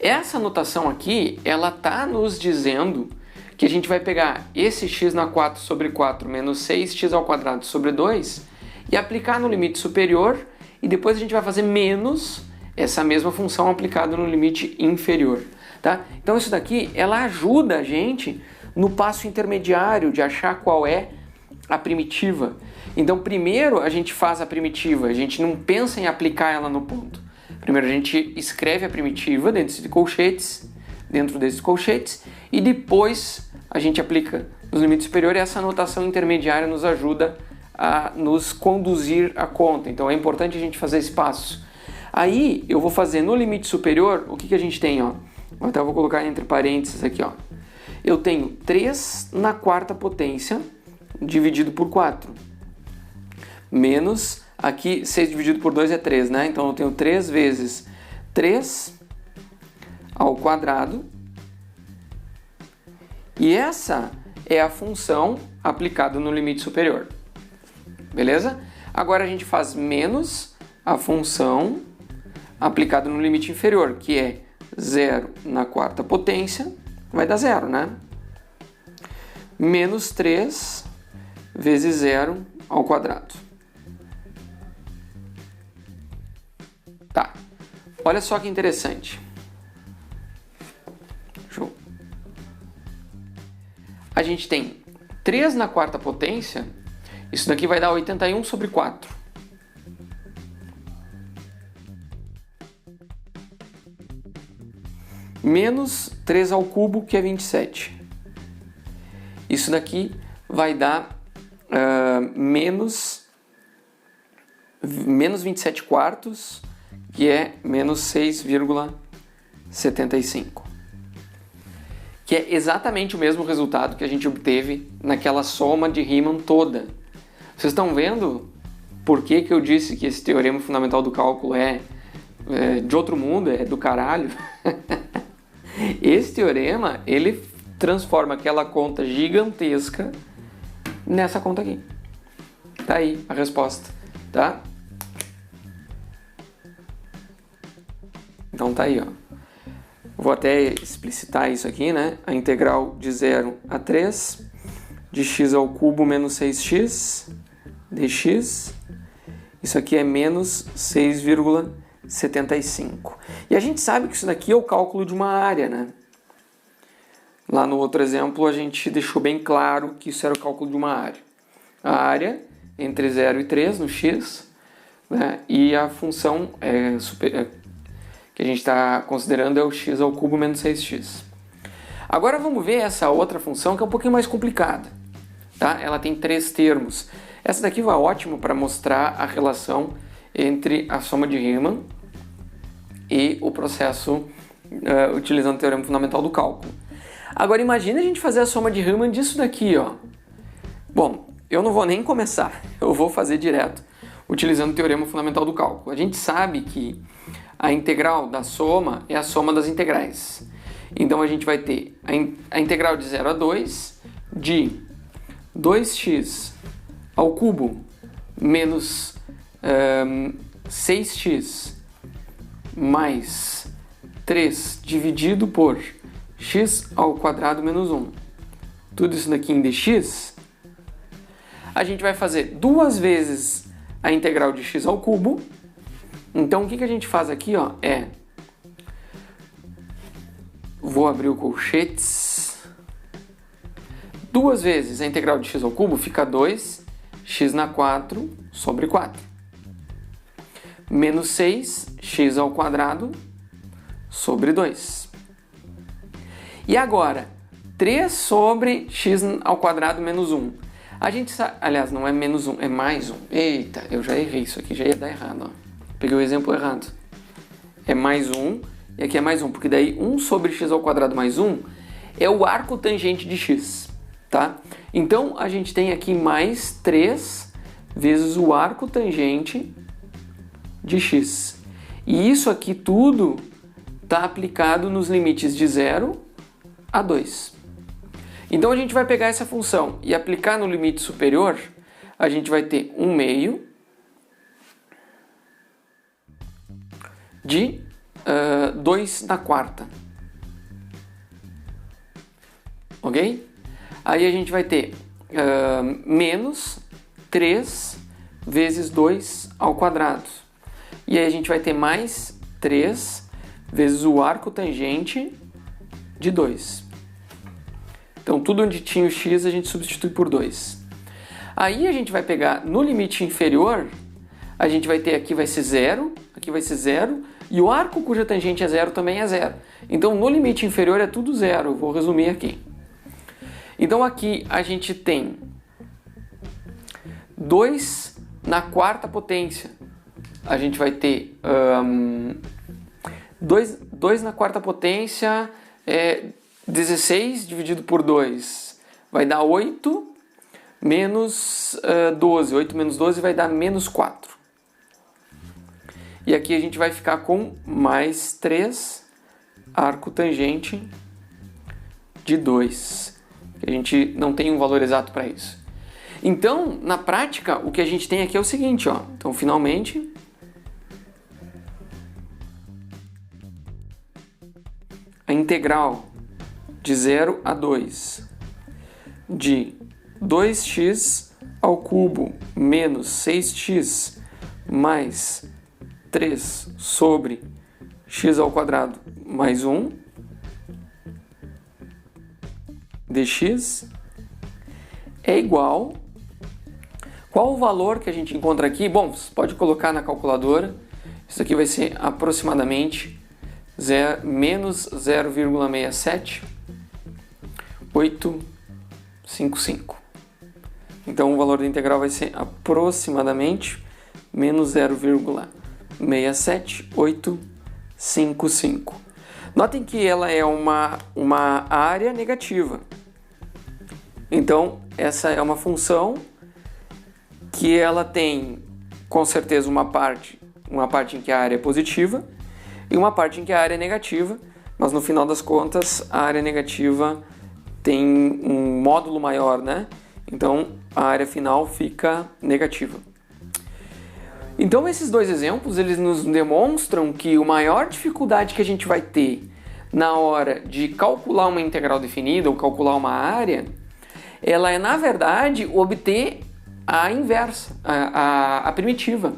Essa notação aqui, ela tá nos dizendo que a gente vai pegar esse x na 4 sobre 4 menos 6x ao quadrado sobre 2 e aplicar no limite superior e depois a gente vai fazer menos essa mesma função aplicada no limite inferior, tá? Então isso daqui, ela ajuda a gente no passo intermediário de achar qual é a primitiva. Então primeiro a gente faz a primitiva, a gente não pensa em aplicar ela no ponto. Primeiro a gente escreve a primitiva dentro desses colchetes e depois a gente aplica nos limites superiores e essa notação intermediária nos ajuda a nos conduzir a conta. Então é importante a gente fazer esse passo. Aí eu vou fazer no limite superior, o que a gente tem, ó? Até eu vou colocar entre parênteses aqui, ó. Eu tenho 3 na quarta potência dividido por 4. Menos, aqui 6 dividido por 2 é 3, né? Então eu tenho 3 vezes 3 ao quadrado. E essa é a função aplicada no limite superior. Beleza? Agora a gente faz menos a função aplicada no limite inferior, que é 0 na quarta potência, vai dar 0, né? Menos 3 vezes 0 ao quadrado. Tá. Olha só que interessante. Show. A gente tem 3 na quarta potência, isso daqui vai dar 81 sobre 4. Menos 3 ao cubo, que é 27. Isso daqui vai dar menos 27 quartos, que é menos 6,75. Que é exatamente o mesmo resultado que a gente obteve naquela soma de Riemann toda. Vocês estão vendo por que eu disse que esse teorema fundamental do cálculo é de outro mundo, é do caralho? Esse teorema, ele transforma aquela conta gigantesca nessa conta aqui. Tá aí a resposta, tá? Então tá aí, ó. Vou até explicitar isso aqui, né? A integral de 0 a 3 de x ao cubo menos 6x dx. Isso aqui é menos 6,75. E a gente sabe que isso daqui é o cálculo de uma área, né? Lá no outro exemplo a gente deixou bem claro que isso era o cálculo de uma área. A área entre 0 e 3 no x, né? E a função que a gente está considerando é o x ao cubo menos 6x. Agora vamos ver essa outra função que é um pouquinho mais complicada. Tá? Ela tem 3 termos. Essa daqui vai ótimo para mostrar a relação entre a soma de Riemann e o processo utilizando o teorema fundamental do cálculo. Agora imagine a gente fazer a soma de Riemann disso daqui, ó. Bom, eu não vou nem começar, eu vou fazer direto utilizando o teorema fundamental do cálculo. A gente sabe que a integral da soma é a soma das integrais. Então a gente vai ter a integral de 0 a 2 de 2x ao cubo menos 6x mais 3 dividido por x ao quadrado menos 1. Tudo isso daqui em dx. A gente vai fazer 2 vezes a integral de x ao cubo. Então o que a gente faz aqui, ó, vou abrir o colchetes. 2 vezes a integral de x ao cubo fica 2, x na 4 sobre 4. Menos 6, x ao quadrado sobre 2. E agora, 3 sobre x ao quadrado menos 1. A gente sabe, aliás, não é menos 1, é mais 1. Eita, eu já errei isso aqui, já ia dar errado, ó. Peguei o exemplo errado. É mais 1 e aqui é mais 1, porque daí 1 sobre x ao quadrado mais 1 é o arco tangente de x, tá? Então a gente tem aqui mais 3 vezes o arco tangente de x. E isso aqui tudo está aplicado nos limites de 0 a 2. Então a gente vai pegar essa função e aplicar no limite superior, a gente vai ter 1 meio de 2 na quarta. Ok? Aí a gente vai ter menos 3 vezes 2 ao quadrado. E aí a gente vai ter mais 3 vezes o arco tangente de 2. Então tudo onde tinha o x a gente substitui por 2. Aí a gente vai pegar no limite inferior, a gente vai ter aqui vai ser 0, aqui vai ser 0, e o arco cuja tangente é 0 também é 0. Então no limite inferior é tudo 0, eu vou resumir aqui. Então aqui a gente tem 2 na quarta potência. a gente vai ter 2 na quarta potência, 16 dividido por 2 vai dar 8 menos 12. 8 menos 12 vai dar menos 4. E aqui a gente vai ficar com mais 3 arco tangente de 2. A gente não tem um valor exato para isso. Então, na prática, o que a gente tem aqui é o seguinte, ó. Então, finalmente, a integral de 0 a 2 de 2x ao cubo menos 6x mais 3 sobre x ao quadrado mais 1 dx é igual... Qual o valor que a gente encontra aqui? Bom, você pode colocar na calculadora. Isso aqui vai ser aproximadamente menos 0,67855. Então o valor da integral vai ser aproximadamente menos 0,67855. Notem que ela é uma área negativa. Então essa é uma função que ela tem, com certeza, uma parte em que a área é positiva e uma parte em que a área é negativa, mas no final das contas a área negativa tem um módulo maior, né? Então a área final fica negativa. Então esses dois exemplos, eles nos demonstram que a maior dificuldade que a gente vai ter na hora de calcular uma integral definida ou calcular uma área, ela é, na verdade, obter a inversa, a primitiva.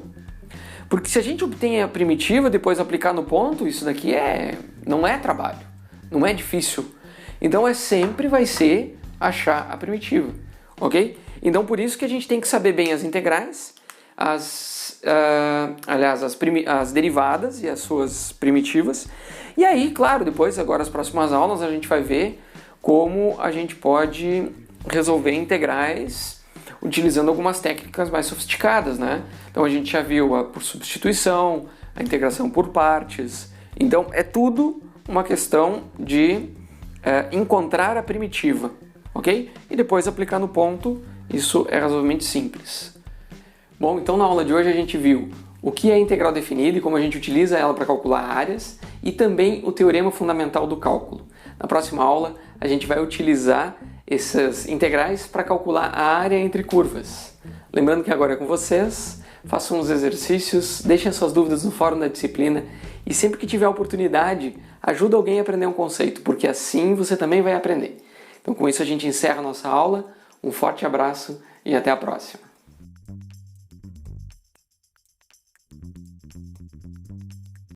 Porque se a gente obtém a primitiva, depois aplicar no ponto, isso daqui não é trabalho, não é difícil. Então sempre vai ser achar a primitiva, ok? Então por isso que a gente tem que saber bem as integrais, as derivadas e as suas primitivas. E aí, claro, depois, agora as próximas aulas, a gente vai ver como a gente pode resolver integrais utilizando algumas técnicas mais sofisticadas, né? Então a gente já viu a por substituição, a integração por partes. Então é tudo uma questão de encontrar a primitiva, ok? E depois aplicar no ponto, isso é razoavelmente simples. Bom, então na aula de hoje a gente viu o que é a integral definida e como a gente utiliza ela para calcular áreas e também o teorema fundamental do cálculo. Na próxima aula a gente vai utilizar essas integrais para calcular a área entre curvas. Lembrando que agora é com vocês, façam os exercícios, deixem suas dúvidas no fórum da disciplina e sempre que tiver oportunidade, ajuda alguém a aprender um conceito, porque assim você também vai aprender. Então com isso a gente encerra a nossa aula, um forte abraço e até a próxima.